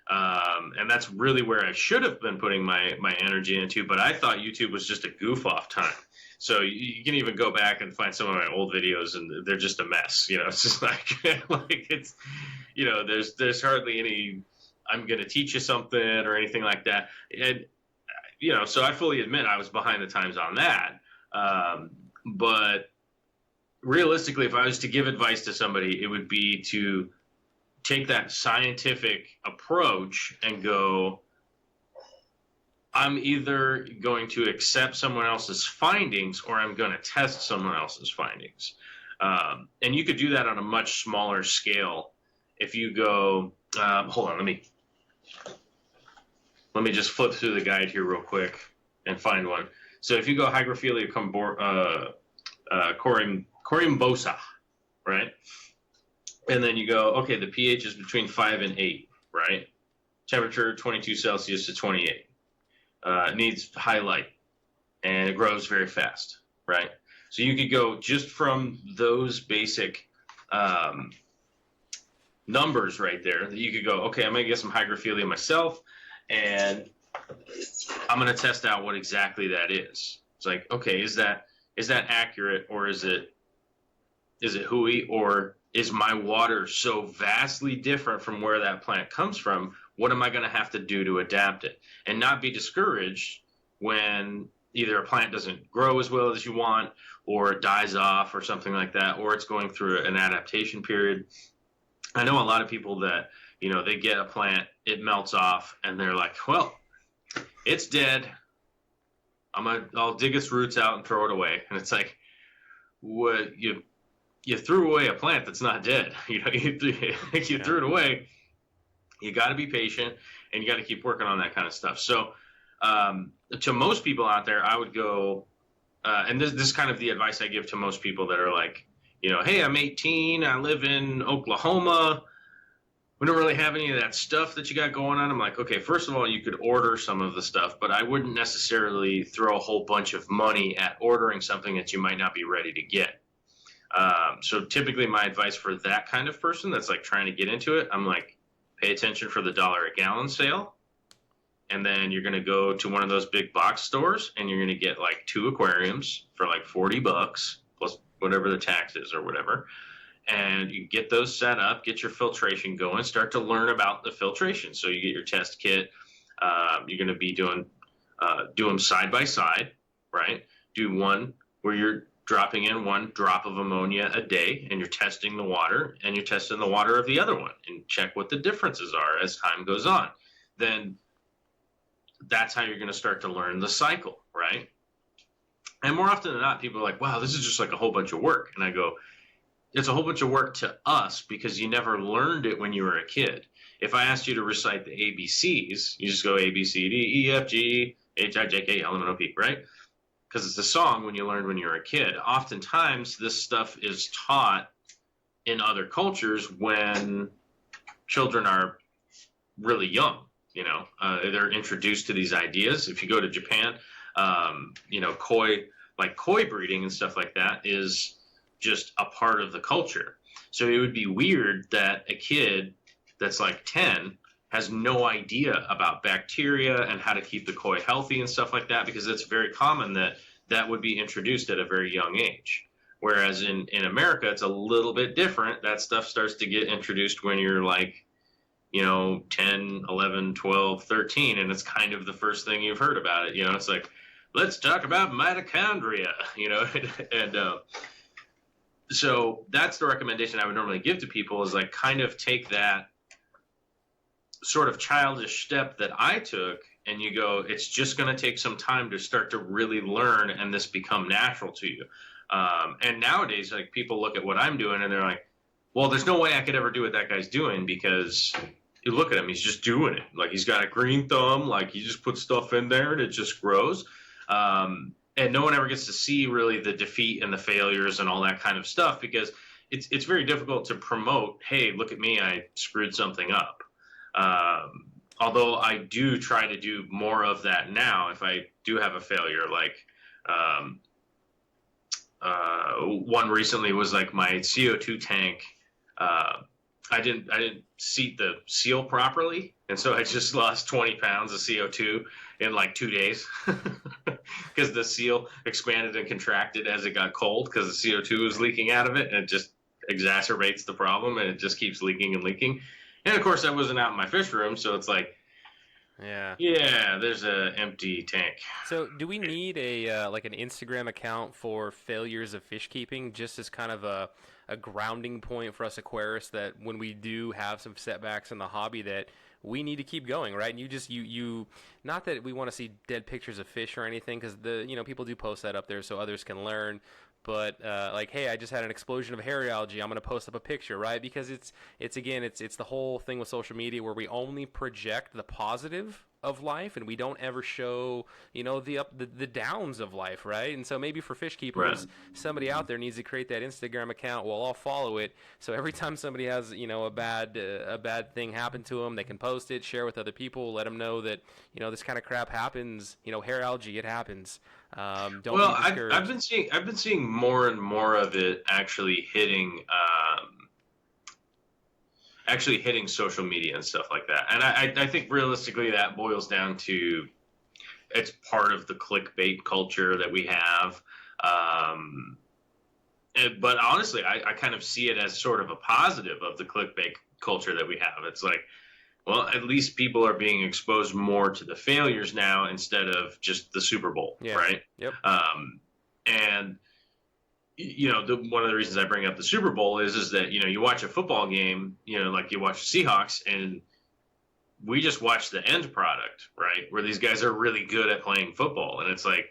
And that's really where I should have been putting my energy into, but I thought YouTube was just a goof off time. So you can even go back and find some of my old videos and they're just a mess. You know, it's just like, like it's, you know, there's hardly any, I'm going to teach you something or anything like that. And, you know, so I fully admit I was behind the times on that. But realistically, if I was to give advice to somebody, it would be to take that scientific approach and go, I'm either going to accept someone else's findings or I'm going to test someone else's findings. And you could do that on a much smaller scale. If you go, hold on, let me just flip through the guide here real quick and find one. So if you go Hygrophila coriumbosa, right? And then you go, okay, the pH is between 5 and 8, right? Temperature 22 Celsius to 28. It needs high light, and it grows very fast, right? So you could go just from those basic numbers right there. That you could go, okay, I'm going to get some Hygrophila myself, and I'm going to test out what exactly that is. It's like, okay, is that accurate, or is it hooey, or is my water so vastly different from where that plant comes from? What am I going to have to do to adapt it? And not be discouraged when either a plant doesn't grow as well as you want, or it dies off or something like that, or it's going through an adaptation period. I know a lot of people that, you know, they get a plant, it melts off, and they're like, well, it's dead. I'll dig its roots out and throw it away. And it's like, what, you threw away a plant that's not dead. You know, you threw it away. You got to be patient, and you got to keep working on that kind of stuff. So to most people out there, I would go, and this is kind of the advice I give to most people that are like, you know, hey, I'm 18, I live in Oklahoma. We don't really have any of that stuff that you got going on. I'm like, okay, first of all, you could order some of the stuff, but I wouldn't necessarily throw a whole bunch of money at ordering something that you might not be ready to get. So typically my advice for that kind of person that's like trying to get into it, I'm like, pay attention for the $1 a gallon sale. And then you're going to go to one of those big box stores and you're going to get like 2 aquariums for like $40 plus whatever the tax is or whatever. And you get those set up, get your filtration going, start to learn about the filtration. So you get your test kit. You're going to be do them side by side, right? Do one where you're dropping in 1 drop of ammonia a day, and you're testing the water, and you're testing the water of the other one, and check what the differences are as time goes on. Then that's how you're going to start to learn the cycle, right? And more often than not, people are like, wow, this is just like a whole bunch of work. And I go, it's a whole bunch of work to us because you never learned it when you were a kid. If I asked you to recite the ABCs, you just go A, B, C, D, E, F, G, H, I, J, K, L, M, N, O, P, right? Because it's a song when you learned when you were a kid. Oftentimes, this stuff is taught in other cultures when children are really young. You know, they're introduced to these ideas. If you go to Japan, you know, koi breeding and stuff like that is just a part of the culture. So it would be weird that a kid that's like 10 has no idea about bacteria and how to keep the koi healthy and stuff like that, because it's very common that would be introduced at a very young age. Whereas in America, it's a little bit different. That stuff starts to get introduced when you're like, you know, 10, 11, 12, 13, and it's kind of the first thing you've heard about it. You know, it's like, let's talk about mitochondria, you know, and so that's the recommendation I would normally give to people, is like kind of take that sort of childish step that I took, and you go, it's just going to take some time to start to really learn and this become natural to you. And nowadays, like, people look at what I'm doing and they're like, well, there's no way I could ever do what that guy's doing because you look at him, he's just doing it. Like he's got a green thumb, like he just puts stuff in there and it just grows. And no one ever gets to see really the defeat and the failures and all that kind of stuff because it's very difficult to promote, hey, look at me, I screwed something up. Although I do try to do more of that now if I do have a failure. Like one recently was like my CO2 tank. I didn't seat the seal properly, and so I just lost 20 pounds of CO2 in like 2 days because the seal expanded and contracted as it got cold because the CO2 was leaking out of it, and it just exacerbates the problem, and it just keeps leaking and leaking. And of course, I wasn't out in my fish room, so it's like, yeah, there's an empty tank. So, do we need a like an Instagram account for failures of fish keeping, just as kind of a grounding point for us aquarists, that when we do have some setbacks in the hobby, that we need to keep going, right? And you not that we want to see dead pictures of fish or anything, because people do post that up there so others can learn. But like, hey, I just had an explosion of hairy algae. I'm going to post up a picture, right? Because it's the whole thing with social media where we only project the positive of life and we don't ever show the downs of life, right? And so maybe for fish keepers, right, somebody out there needs to create that Instagram account. Well, I'll follow it, so every time somebody has a bad thing happen to them, they can post it, share with other people, let them know that this kind of crap happens. Hair algae, it happens. Don't well, be discouraged. I've been seeing more and more of it actually hitting social media and stuff like that. And I think realistically that boils down to it's part of the clickbait culture that we have. But honestly, I kind of see it as sort of a positive of the clickbait culture that we have. It's like, well, at least people are being exposed more to the failures now instead of just the Super Bowl, right? Yep. And one of the reasons I bring up the Super Bowl is that you watch a football game, like you watch the Seahawks, and we just watch the end product, right? Where these guys are really good at playing football, and it's like,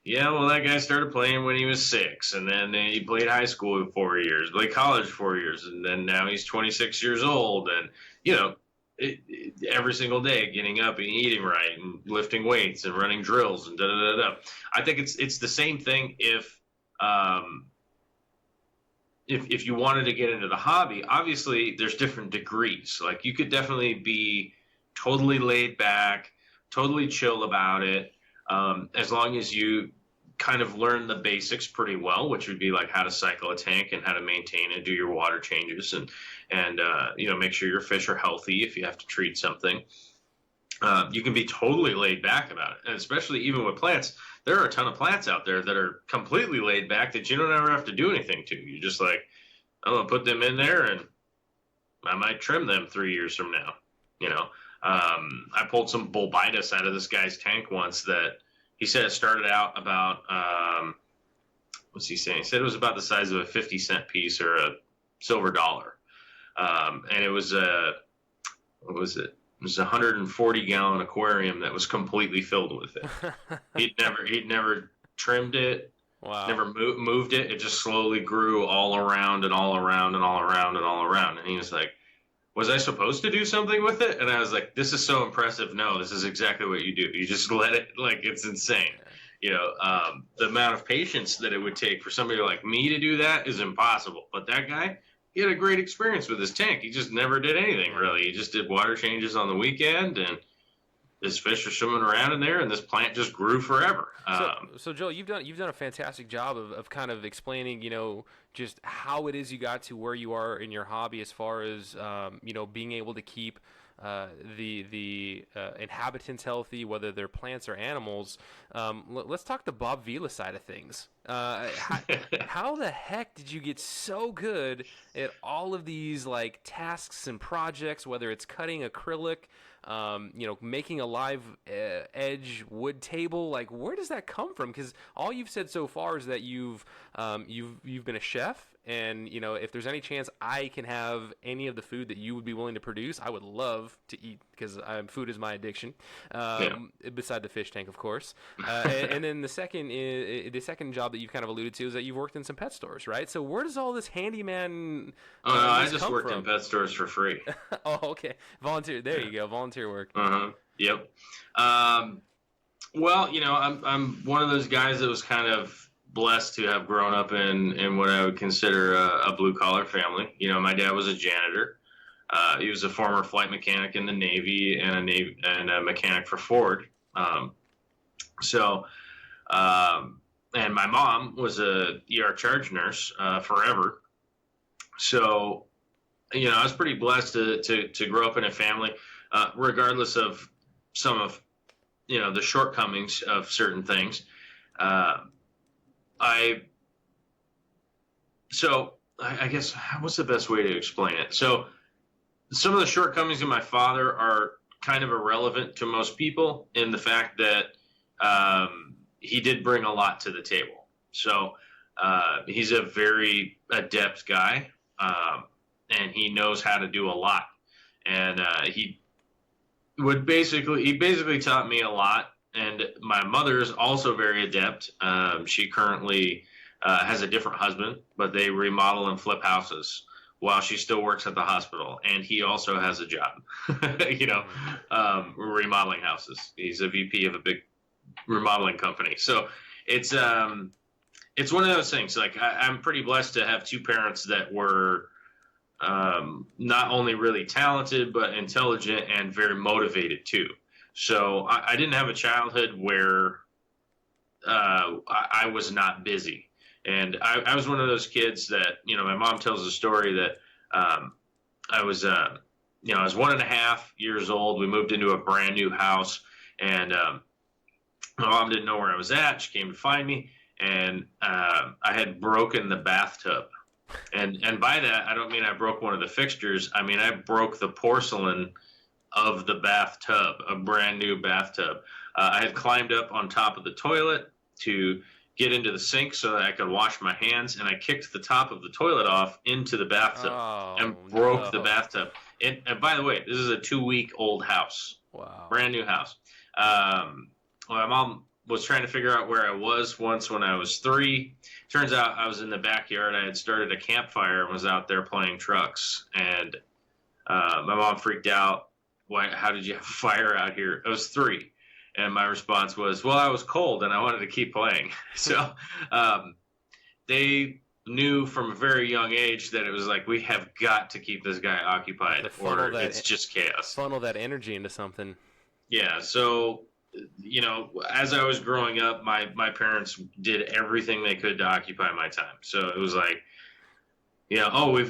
yeah, well, that guy started playing when he was 6, and then he played high school 4 years, played college 4 years, and then now he's 26 years old, and every single day getting up and eating right and lifting weights and running drills and da-da-da-da. I think it's the same thing if you wanted to get into the hobby. Obviously there's different degrees. Like you could definitely be totally laid back, totally chill about it, as long as you kind of learn the basics pretty well, which would be like how to cycle a tank and how to maintain and do your water changes and make sure your fish are healthy if you have to treat something. You can be totally laid back about it. And especially even with plants, there are a ton of plants out there that are completely laid back that you don't ever have to do anything to. You're just like, I'm going to put them in there and I might trim them 3 years from now. I pulled some bulbitis out of this guy's tank once that he said it started out about, what's he saying? He said it was about the size of a 50-cent piece or a silver dollar. And it was what was it? It was a 140-gallon aquarium that was completely filled with it. He'd never trimmed it. Wow. Never moved it. It just slowly grew all around and all around and all around and all around. And he was like, was I supposed to do something with it? And I was like, this is so impressive. No, this is exactly what you do. You just let it, like, it's insane. The amount of patience that it would take for somebody like me to do that is impossible. But that guy, he had a great experience with his tank. He just never did anything, really. He just did water changes on the weekend, and his fish are swimming around in there, and this plant just grew forever. So Joel, you've done a fantastic job of kind of explaining, just how it is you got to where you are in your hobby as far as, being able to keep the inhabitants healthy, whether they're plants or animals. Let's talk the Bob Vila side of things. How the heck did you get so good at all of these like tasks and projects, whether it's cutting acrylic, making a live edge wood table? Like, where does that come from? Because all you've said so far is that you've been a chef, and if there's any chance I can have any of the food that you would be willing to produce, I would love to eat, because food is my addiction. Beside the fish tank, of course. And then the second job that you've kind of alluded to is that you've worked in some pet stores, right? So where does all this handyman? Oh no, I just worked in pet stores for free. Oh, okay, volunteer. There you go, volunteer work. Yep. Well, I'm one of those guys that was kind of blessed to have grown up in what I would consider a blue collar family. My dad was a janitor. He was a former flight mechanic in the Navy and a mechanic for Ford. And my mom was a ER charge nurse forever. So, I was pretty blessed to grow up in a family, regardless of some of, the shortcomings of certain things. I guess, what's the best way to explain it? So some of the shortcomings of my father are kind of irrelevant to most people in the fact that he did bring a lot to the table. So he's a very adept guy, and he knows how to do a lot. And he basically taught me a lot. And my mother is also very adept. She currently has a different husband, but they remodel and flip houses while she still works at the hospital. And he also has a job, remodeling houses. He's a VP of a big remodeling company. So it's one of those things. Like I'm pretty blessed to have two parents that were not only really talented, but intelligent and very motivated too. So I didn't have a childhood where I was not busy. And I was one of those kids that, my mom tells a story that I was 1.5 years old. We moved into a brand new house, and my mom didn't know where I was at. She came to find me, and I had broken the bathtub. And by that, I don't mean I broke one of the fixtures. I mean, I broke the porcelain of the bathtub, a brand new bathtub. I had climbed up on top of the toilet to get into the sink so that I could wash my hands, and I kicked the top of the toilet off into the bathtub and broke the bathtub. And by the way, this is a 2-week-old house. Wow. Brand new house. My mom was trying to figure out where I was once when I was 3. Turns out I was in the backyard. I had started a campfire and was out there playing trucks. And my mom freaked out. How did you have a fire out here? I was 3. And my response was, well, I was cold and I wanted to keep playing. So they knew from a very young age that it was like, we have got to keep this guy occupied or it's just chaos. Funnel that energy into something. Yeah. So, as I was growing up, my parents did everything they could to occupy my time. So it was like,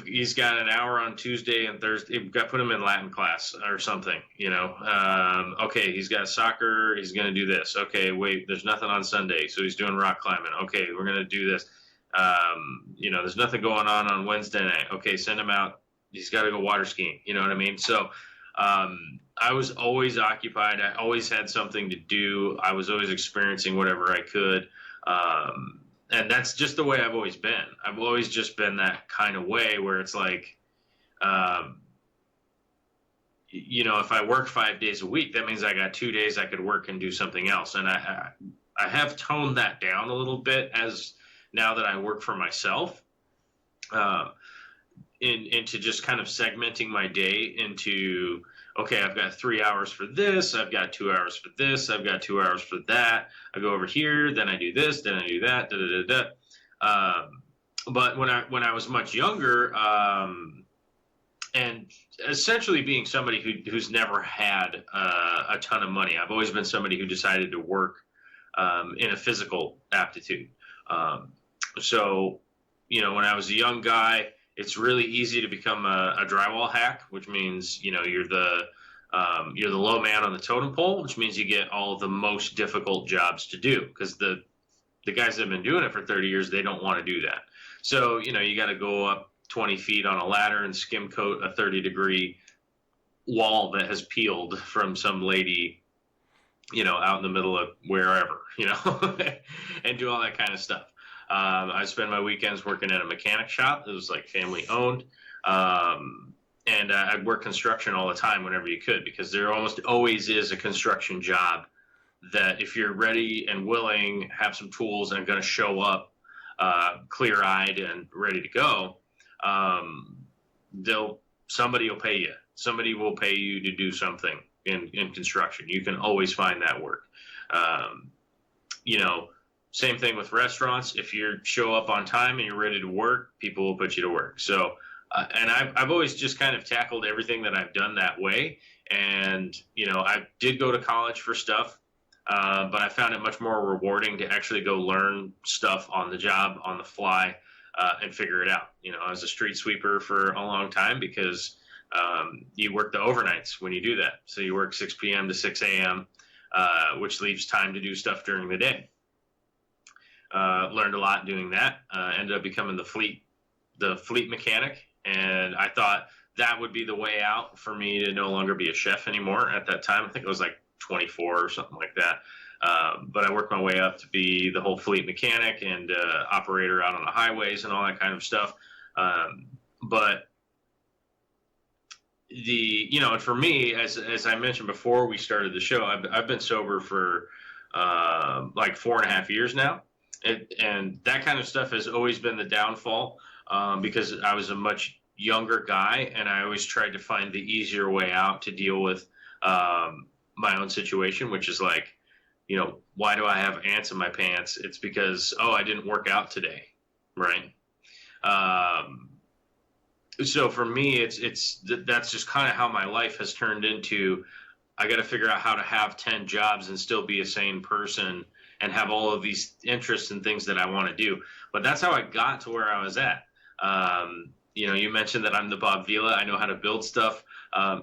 he's got an hour on Tuesday and Thursday. We've got to put him in Latin class or something, Okay, he's got soccer. He's going to do this. Okay, wait, there's nothing on Sunday. So he's doing rock climbing. Okay, we're going to do this. There's nothing going on Wednesday night. Okay, send him out. He's got to go water skiing. You know what I mean? So I was always occupied. I always had something to do. I was always experiencing whatever I could. And that's just the way I've always been. I've always just been that kind of way where it's like, if I work 5 days a week, that means I got 2 days I could work and do something else. And I have toned that down a little bit as now that I work for myself, into just kind of segmenting my day into, okay, I've got 3 hours for this. I've got 2 hours for this. I've got 2 hours for that. I go over here, then I do this, then I do that, But when I was much younger, and essentially being somebody who's never had a ton of money, I've always been somebody who decided to work in a physical aptitude. So, when I was a young guy, it's really easy to become a drywall hack, which means, you're the low man on the totem pole, which means you get all of the most difficult jobs to do because the guys that have been doing it for 30 years, they don't want to do that. So, you got to go up 20 feet on a ladder and skim coat a 30-degree wall that has peeled from some lady, out in the middle of wherever, and do all that kind of stuff. I spend my weekends working at a mechanic shop. It was like family owned. And I'd work construction all the time whenever you could, because there almost always is a construction job that if you're ready and willing, have some tools and going to show up, clear-eyed and ready to go, somebody will pay you. Somebody will pay you to do something in construction. You can always find that work. Same thing with restaurants. If you show up on time and you're ready to work, people will put you to work. So, and I've always just kind of tackled everything that I've done that way. And, I did go to college for stuff, but I found it much more rewarding to actually go learn stuff on the job, on the fly, and figure it out. I was a street sweeper for a long time because you work the overnights when you do that. So you work 6 p.m. to 6 a.m., which leaves time to do stuff during the day. Learned a lot doing that. Ended up becoming the fleet mechanic, and I thought that would be the way out for me to no longer be a chef anymore. At that time, I think it was like 24 or something like that. But I worked my way up to be the whole fleet mechanic and operator out on the highways and all that kind of stuff. But and for me, as I mentioned before we started the show, I've been sober for like 4.5 years now. And that kind of stuff has always been the downfall, because I was a much younger guy, and I always tried to find the easier way out to deal with my own situation, which is like, why do I have ants in my pants? It's because, I didn't work out today, right? So for me, that's just kind of how my life has turned into. I got to figure out how to have 10 jobs and still be a sane person and have all of these interests and things that I want to do. But that's how I got to where I was at. You mentioned that I'm the Bob Vila. I know how to build stuff.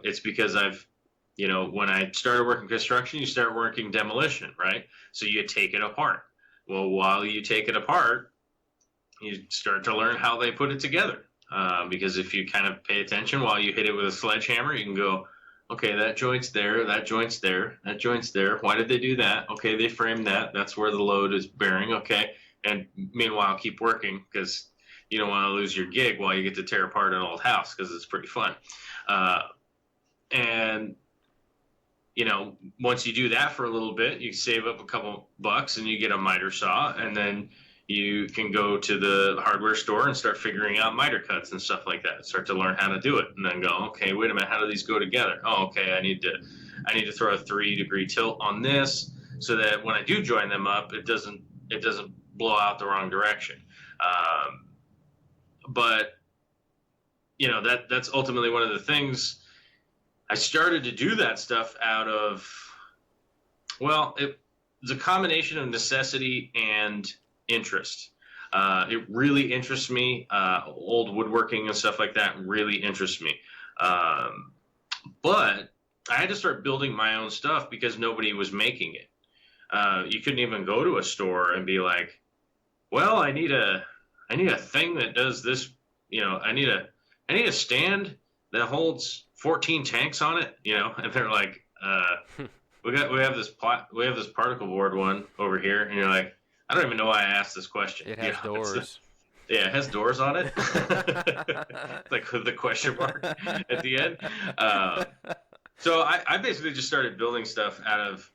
It's because when I started working construction, you start working demolition, right? So you take it apart. Well, while you take it apart, you start to learn how they put it together. Because if you kind of pay attention while you hit it with a sledgehammer, you can go, okay, that joint's there, that joint's there, that joint's there. Why did they do that? Okay, they framed that. That's where the load is bearing. Okay. And meanwhile, keep working because you don't want to lose your gig while you get to tear apart an old house because it's pretty fun. And once you do that for a little bit, you save up a couple bucks and you get a miter saw, and then you can go to the hardware store and start figuring out miter cuts and stuff like that. Start to learn how to do it, and then go, okay, wait a minute, how do these go together? Oh, okay, I need to throw a 3-degree tilt on this so that when I do join them up, it doesn't blow out the wrong direction. But that's ultimately one of the things. I started to do that stuff out of, it was a combination of necessity and interest. It really interests me. Old woodworking and stuff like that really interests me. But I had to start building my own stuff because nobody was making it. You couldn't even go to a store and be like, well, I need a thing that does this. I need a stand that holds 14 tanks on it. And they're like, we have this particle board one over here, and you're like, I don't even know why I asked this question. It has doors. Yeah, it has doors on it. Like with the question mark at the end. So I basically just started building stuff out of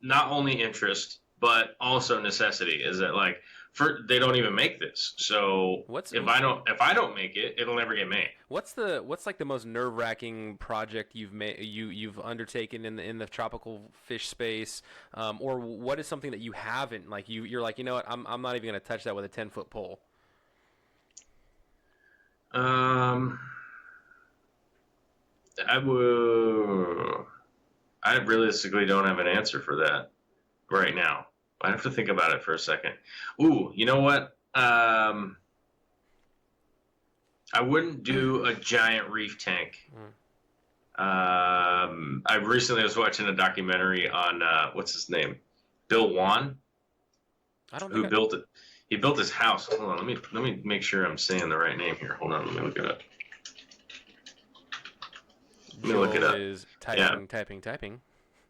not only interest but also necessity. Is that like they don't even make this, so if I don't make it, it'll never get made. What's like the most nerve-wracking project you've undertaken in the tropical fish space, or what is something that you haven't, like you're like, what, I'm not even gonna touch that with a 10-foot pole? I realistically don't have an answer for that right now. I have to think about it for a second. Ooh, you know what? I wouldn't do a giant reef tank. I recently was watching a documentary on what's his name, Bill Wan, built it. He built his house. Hold on, let me make sure I'm saying the right name here. Hold on, let me look it up. Look it up. Is typing.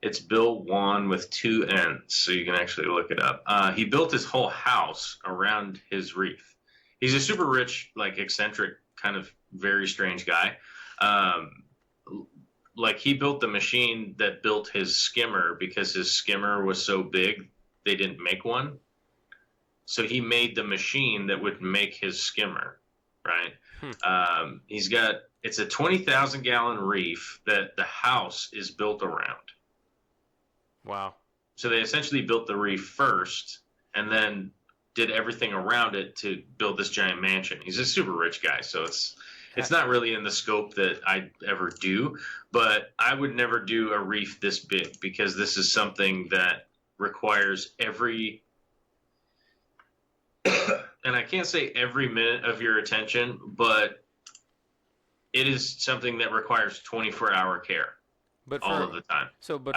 It's Bill Wan with 2 N's, so you can actually look it up. He built his whole house around his reef. He's a super rich, like eccentric, kind of very strange guy. Like he built the machine that built his skimmer because his skimmer was so big they didn't make one. So he made the machine that would make his skimmer, right? It's a 20,000 gallon reef that the house is built around. Wow. So they essentially built the reef first and then did everything around it to build this giant mansion. He's a super rich guy, so it's not really in the scope that I ever do, but I would never do a reef this big because this is something that requires every and I can't say every minute of your attention, but it is something that requires 24-hour care, but all of the time. So, but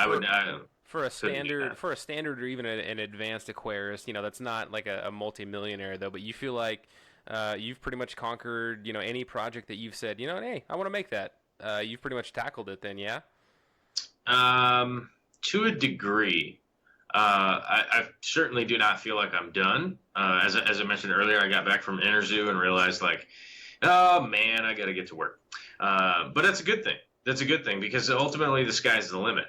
for a standard or even an advanced aquarist, that's not like a multi-millionaire though. But you feel like you've pretty much conquered, any project that you've said, hey, I want to make that. You've pretty much tackled it then, yeah. To a degree. I certainly do not feel like I'm done. As I mentioned earlier, I got back from Interzoo and realized like, oh man, I got to get to work. But that's a good thing. That's a good thing because ultimately the sky's the limit.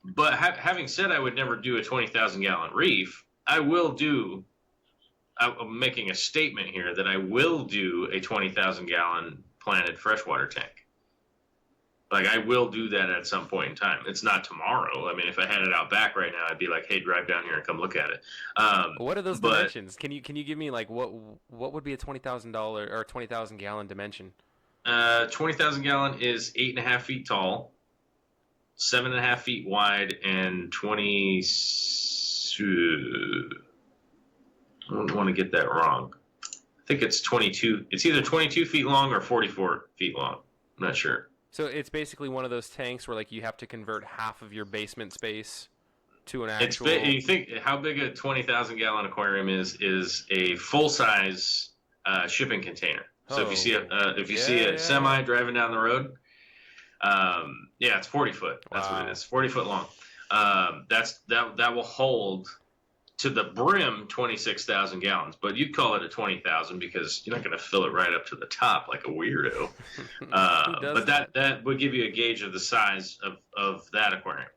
But having said I would never do a 20,000 gallon reef, I'm making a statement here that I will do a 20,000 gallon planted freshwater tank. Like, I will do that at some point in time. It's not tomorrow. I mean, if I had it out back right now, I'd be like, hey, drive down here and come look at it. What are those dimensions? Can you give me, like, what would be a $20,000 or 20,000 gallon dimension? 20,000 gallon is 8.5 feet tall, 7.5 feet wide, and 20... I don't want to get that wrong. I think it's 22. It's either 22 feet long or 44 feet long. I'm not sure. So it's basically one of those tanks where like you have to convert half of your basement space to an actual. You think how big a 20,000 gallon aquarium is a full size shipping container. So if you see a semi driving down the road, it's 40 foot. That's what it is. 40 foot long. That will hold to the brim 26,000 gallons, but you'd call it a 20,000 because you're not going to fill it right up to the top like a weirdo. But that would give you a gauge of the size of that aquarium.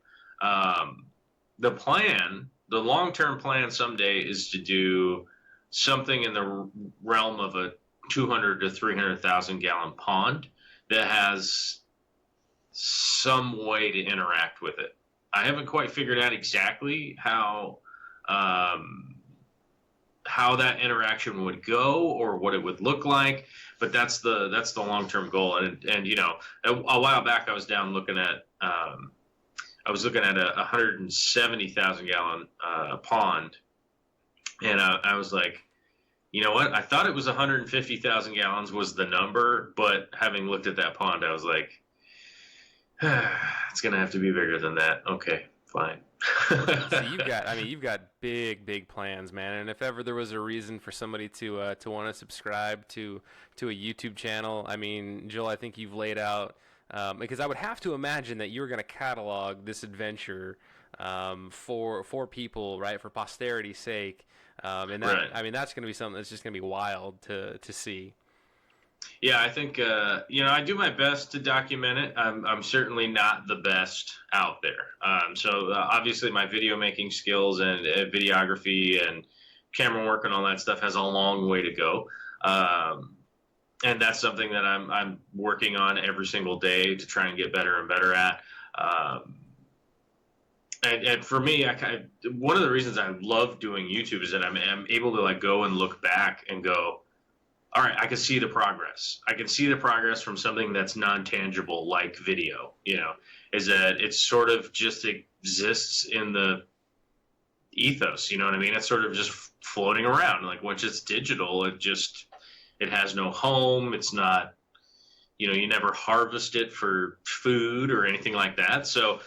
The long-term plan someday is to do something in the realm of a 200 to 300,000 gallon pond that has some way to interact with it. I haven't quite figured out exactly how that interaction would go or what it would look like, but that's the long-term goal. And a while back I was down looking at a 170,000 gallon pond, and I was like, you know what? I thought it was 150,000 gallons was the number, but having looked at that pond, I was like, it's gonna have to be bigger than that. Okay, fine. So you've got big plans, man. And if ever there was a reason for somebody to want to subscribe to a YouTube channel, I mean, Joel, I think you've laid out because I would have to imagine that you're going to catalog this adventure for people, right, for posterity's sake. And that, right. I mean, that's going to be something that's just going to be wild to see. Yeah, I think I do my best to document it. I'm certainly not the best out there. So obviously my video making skills and videography and camera work and all that stuff has a long way to go. And that's something that I'm working on every single day to try and get better and better at. And for me, one of the reasons I love doing YouTube is that I'm able to like go and look back and go, all right, I can see the progress. I can see the progress from something that's non-tangible like video, is that it sort of just exists in the ethos, you know what I mean? It's sort of just floating around. Like once it's digital, it has no home. It's not, you never harvest it for food or anything like that. So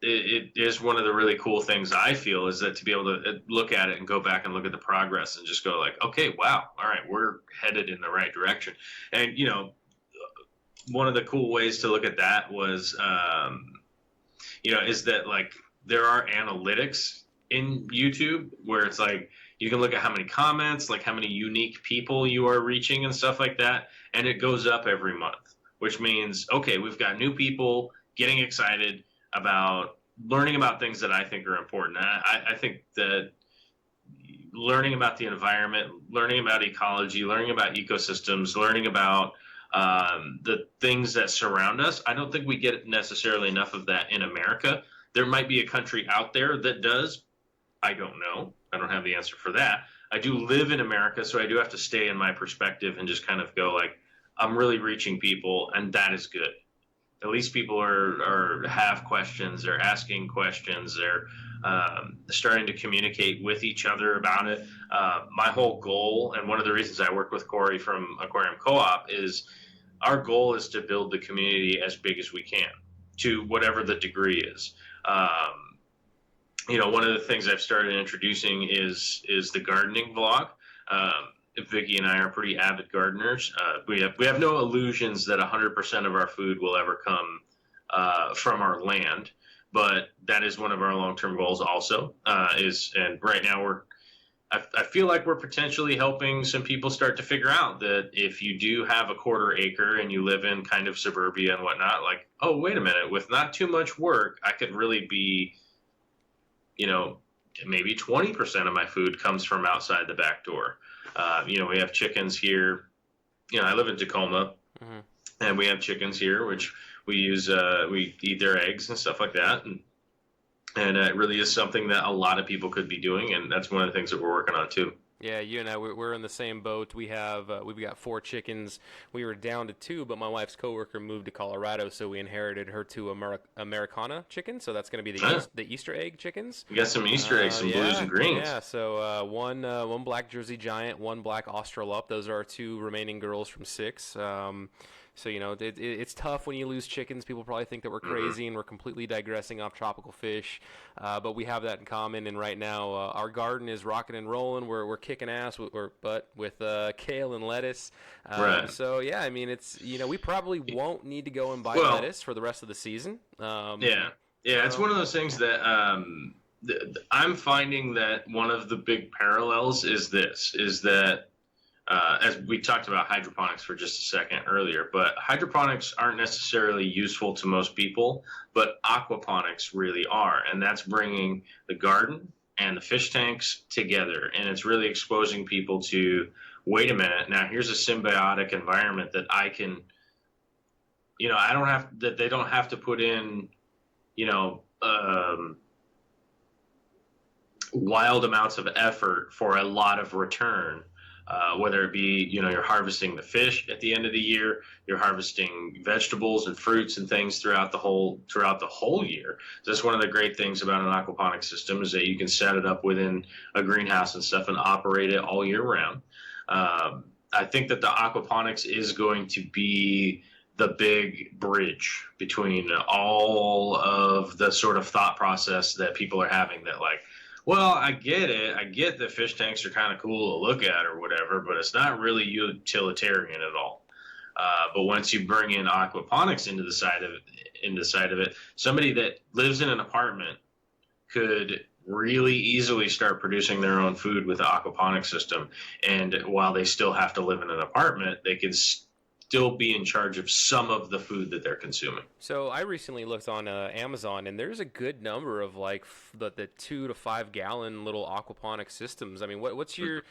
it is one of the really cool things I feel is that to be able to look at it and go back and look at the progress and just go like, okay, wow, all right, we're headed in the right direction. And, one of the cool ways to look at that was, is that like there are analytics in YouTube where it's like you can look at how many comments, like how many unique people you are reaching and stuff like that. And it goes up every month, which means, okay, we've got new people getting excited about learning about things that I think are important. I think that learning about the environment, learning about ecology, learning about ecosystems, learning about the things that surround us. I don't think we get necessarily enough of that in America. There might be a country out there that does. I don't know. I don't have the answer for that. I do live in America, so I do have to stay in my perspective and just kind of go like, I'm really reaching people, and that is good. At least people are have questions, they're asking questions, they're starting to communicate with each other about it. My whole goal, and one of the reasons I work with Corey from Aquarium Co-op, is our goal is to build the community as big as we can, to whatever the degree is. One of the things I've started introducing is the gardening vlog. Vicky and I are pretty avid gardeners. We have no illusions that 100% of our food will ever come from our land, but that is one of our long-term goals also. And right now I feel like we're potentially helping some people start to figure out that if you do have a quarter acre and you live in kind of suburbia and whatnot, like, oh, wait a minute, with not too much work, I could really be, maybe 20% of my food comes from outside the back door. We have chickens here. I live in Tacoma, and we have chickens here, which we use. We eat their eggs and stuff like that, and it really is something that a lot of people could be doing, and that's one of the things that we're working on too. Yeah, you and I, we're in the same boat. We've got 4 chickens. We were down to 2, but my wife's coworker moved to Colorado, so we inherited her 2 Americana chickens. So that's going to be the Easter egg chickens. We got some Easter eggs, some blues and greens. Yeah, so one black Jersey Giant, 1 black Australorp. Those are our 2 remaining girls from 6. So, it's tough when you lose chickens. People probably think that we're crazy and we're completely digressing off tropical fish. But we have that in common. And right now, our garden is rocking and rolling. We're kicking ass with kale and lettuce. Right. So, yeah, I mean, it's, we probably won't need to go and buy lettuce for the rest of the season. It's one of those things that I'm finding that one of the big parallels is that as we talked about hydroponics for just a second earlier, but hydroponics aren't necessarily useful to most people, but aquaponics really are. And that's bringing the garden and the fish tanks together. And it's really exposing people to, wait a minute, now here's a symbiotic environment that I can, they don't have to put in, wild amounts of effort for a lot of return. Whether it be, you're harvesting the fish at the end of the year, you're harvesting vegetables and fruits and things throughout the whole year. So that's one of the great things about an aquaponic system, is that you can set it up within a greenhouse and stuff and operate it all year round. I think that the aquaponics is going to be the big bridge between all of the sort of thought process that people are having, that like, well, I get it. I get that fish tanks are kind of cool to look at or whatever, but it's not really utilitarian at all. But once you bring in aquaponics into the side of it, somebody that lives in an apartment could really easily start producing their own food with the aquaponic system. And while they still have to live in an apartment, they can still be in charge of some of the food that they're consuming. So I recently looked on Amazon, and there's a good number of like the 2 to 5 gallon little aquaponic systems. I mean, what's your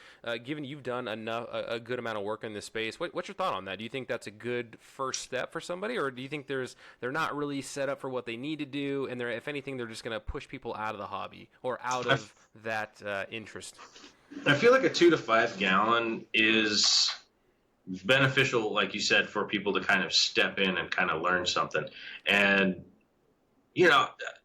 given you've done a good amount of work in this space? What's your thought on that? Do you think that's a good first step for somebody, or do you think they're not really set up for what they need to do, and if anything, they're just going to push people out of the hobby or out of that interest? I feel like a 2 to 5 gallon is beneficial, like you said, for people to kind of step in and kind of learn something. And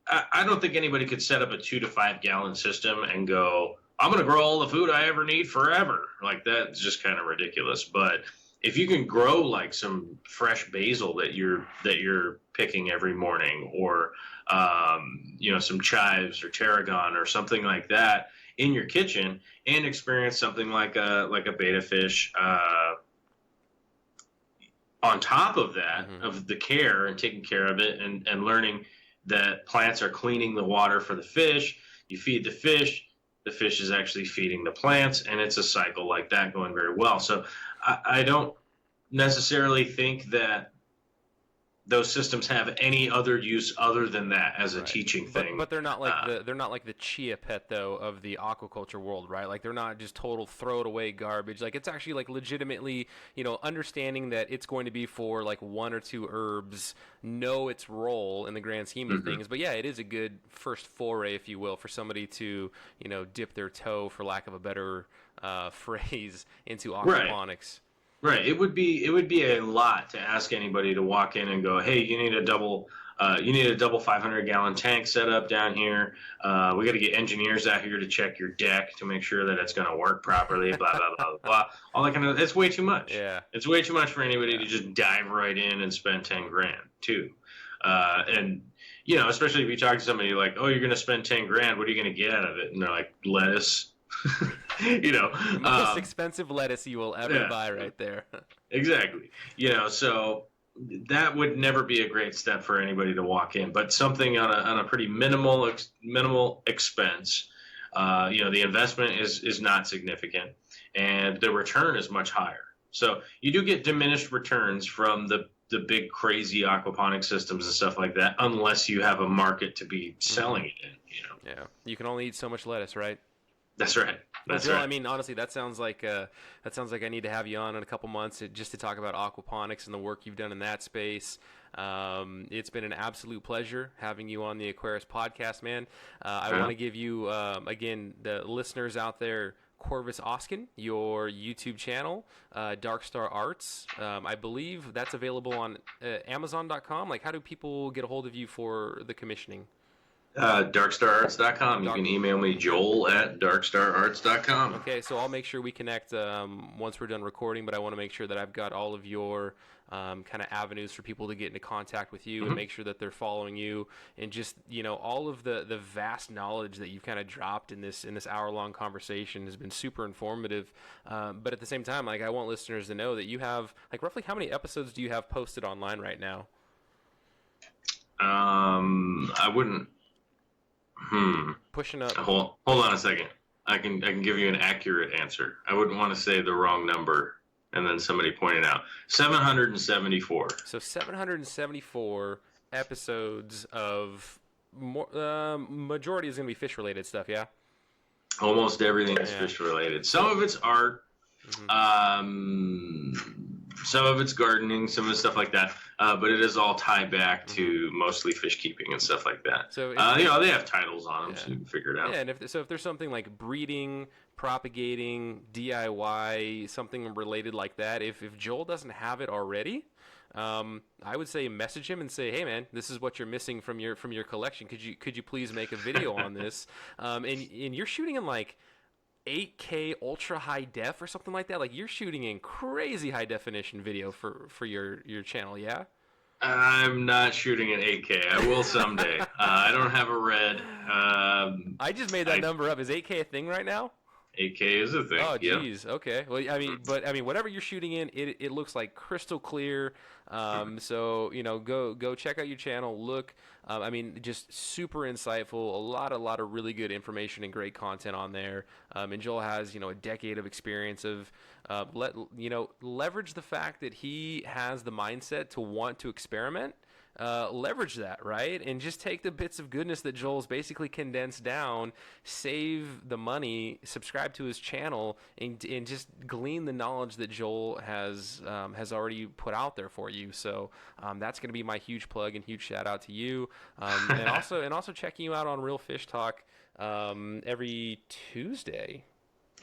I don't think anybody could set up a 2 to 5 gallon system and go, I'm going to grow all the food I ever need forever. Like, that's just kind of ridiculous. But if you can grow like some fresh basil that you're picking every morning, or some chives or tarragon or something like that in your kitchen, and experience something like a betta fish on top of that, of the care and taking care of it, and learning that plants are cleaning the water for the fish. You feed the fish is actually feeding the plants, and it's a cycle like that going very well. So I don't necessarily think that those systems have any other use other than that as a teaching thing. But they're not like they're not like the chia pet though of the aquaculture world, right? Like they're not just total throw it away garbage. Like it's actually like legitimately, understanding that it's going to be for like one or two herbs, know its role in the grand scheme of things. But yeah, it is a good first foray, if you will, for somebody to, dip their toe, for lack of a better phrase, into aquaponics. Right. It would be a lot to ask anybody to walk in and go, hey, you need a double 500-gallon tank set up down here. We got to get engineers out here to check your deck to make sure that it's going to work properly. Blah blah blah blah. All that kind of. It's way too much. Yeah. It's way too much for anybody to just dive right in and spend $10,000 too. And especially if you talk to somebody like, oh, you're going to spend $10,000. What are you going to get out of it? And they're like, lettuce. Most expensive lettuce you will ever buy, right there. Exactly. So that would never be a great step for anybody to walk in, but something on a pretty minimal expense. The investment is not significant, and the return is much higher. So you do get diminished returns from the big crazy aquaponic systems and stuff like that, unless you have a market to be selling it in. Yeah, you can only eat so much lettuce, right? That's right. That's right. I mean, honestly, that sounds like I need to have you on in a couple months just to talk about aquaponics and the work you've done in that space. It's been an absolute pleasure having you on the Aquarius podcast, man. I want to give you, again, the listeners out there, Corvus Oscen, your YouTube channel, Dark Star Arts. I believe that's available on Amazon.com. Like, how do people get a hold of you for the commissioning? Darkstararts.com. You can email me, joel@darkstararts.com. Okay, so I'll make sure we connect once we're done recording, but I want to make sure that I've got all of your kind of avenues for people to get into contact with you and make sure that they're following you, and just, all of the vast knowledge that you've kind of dropped in this hour-long conversation has been super informative. But at the same time, like, I want listeners to know that you have, like, roughly how many episodes do you have posted online right now? I wouldn't. Pushing up. Hold on a second. I can give you an accurate answer. I wouldn't want to say the wrong number and then somebody pointed out 774. So 774 episodes of majority is going to be fish related stuff, yeah? Almost everything is fish related. Some of it's art. Some of it's gardening, some of it's stuff like that, but it is all tied back to mostly fish keeping and stuff like that. So they have titles on them, so you can figure it out. Yeah, and if there's something like breeding, propagating, DIY, something related like that, if Joel doesn't have it already, I would say message him and say, hey man, this is what you're missing from your collection. Could you please make a video on this? And you're shooting in like 8K ultra high def or something like that. Like, you're shooting in crazy high definition video for your channel, yeah? I'm not shooting in 8K. I will someday. I don't have a red. I just made that number up. Is 8K a thing right now? 8K is a thing. Oh, geez. Okay. Well, I mean, whatever you're shooting in, it looks like crystal clear. So go check out your channel. Look, just super insightful. A lot of really good information and great content on there. And Joel has a decade of experience of leverage the fact that he has the mindset to want to experiment. Leverage that, right? And just take the bits of goodness that Joel's basically condensed down, save the money, subscribe to his channel, and just glean the knowledge that Joel has already put out there for you. So that's going to be my huge plug and huge shout out to you. And also checking you out on Real Fish Talk every Tuesday.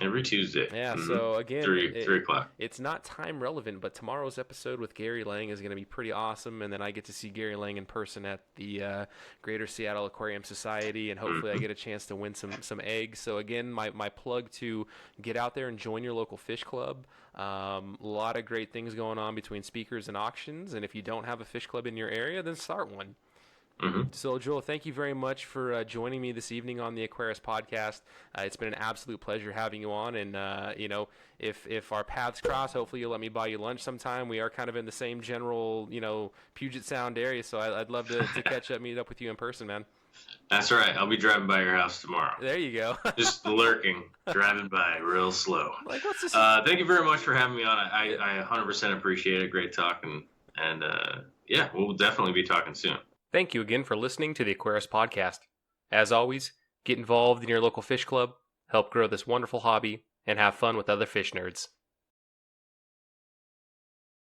Every Tuesday. Yeah, so again, 3 o'clock. It's not time relevant, but tomorrow's episode with Gary Lang is going to be pretty awesome, and then I get to see Gary Lang in person at the Greater Seattle Aquarium Society, and hopefully I get a chance to win some eggs. So again, my plug to get out there and join your local fish club. A lot of great things going on between speakers and auctions, and if you don't have a fish club in your area, then start one. So, Joel, thank you very much for joining me this evening on the Aquarius podcast. It's been an absolute pleasure having you on. And, if our paths cross, hopefully you'll let me buy you lunch sometime. We are kind of in the same general, Puget Sound area. So I'd love to catch up, meet up with you in person, man. That's right. I'll be driving by your house tomorrow. There you go. Just lurking, driving by real slow. Like, what's this? Thank you very much for having me on. I 100% appreciate it. Great talk. And Yeah, we'll definitely be talking soon. Thank you again for listening to the Aquarius Podcast. As always, get involved in your local fish club, help grow this wonderful hobby, and have fun with other fish nerds.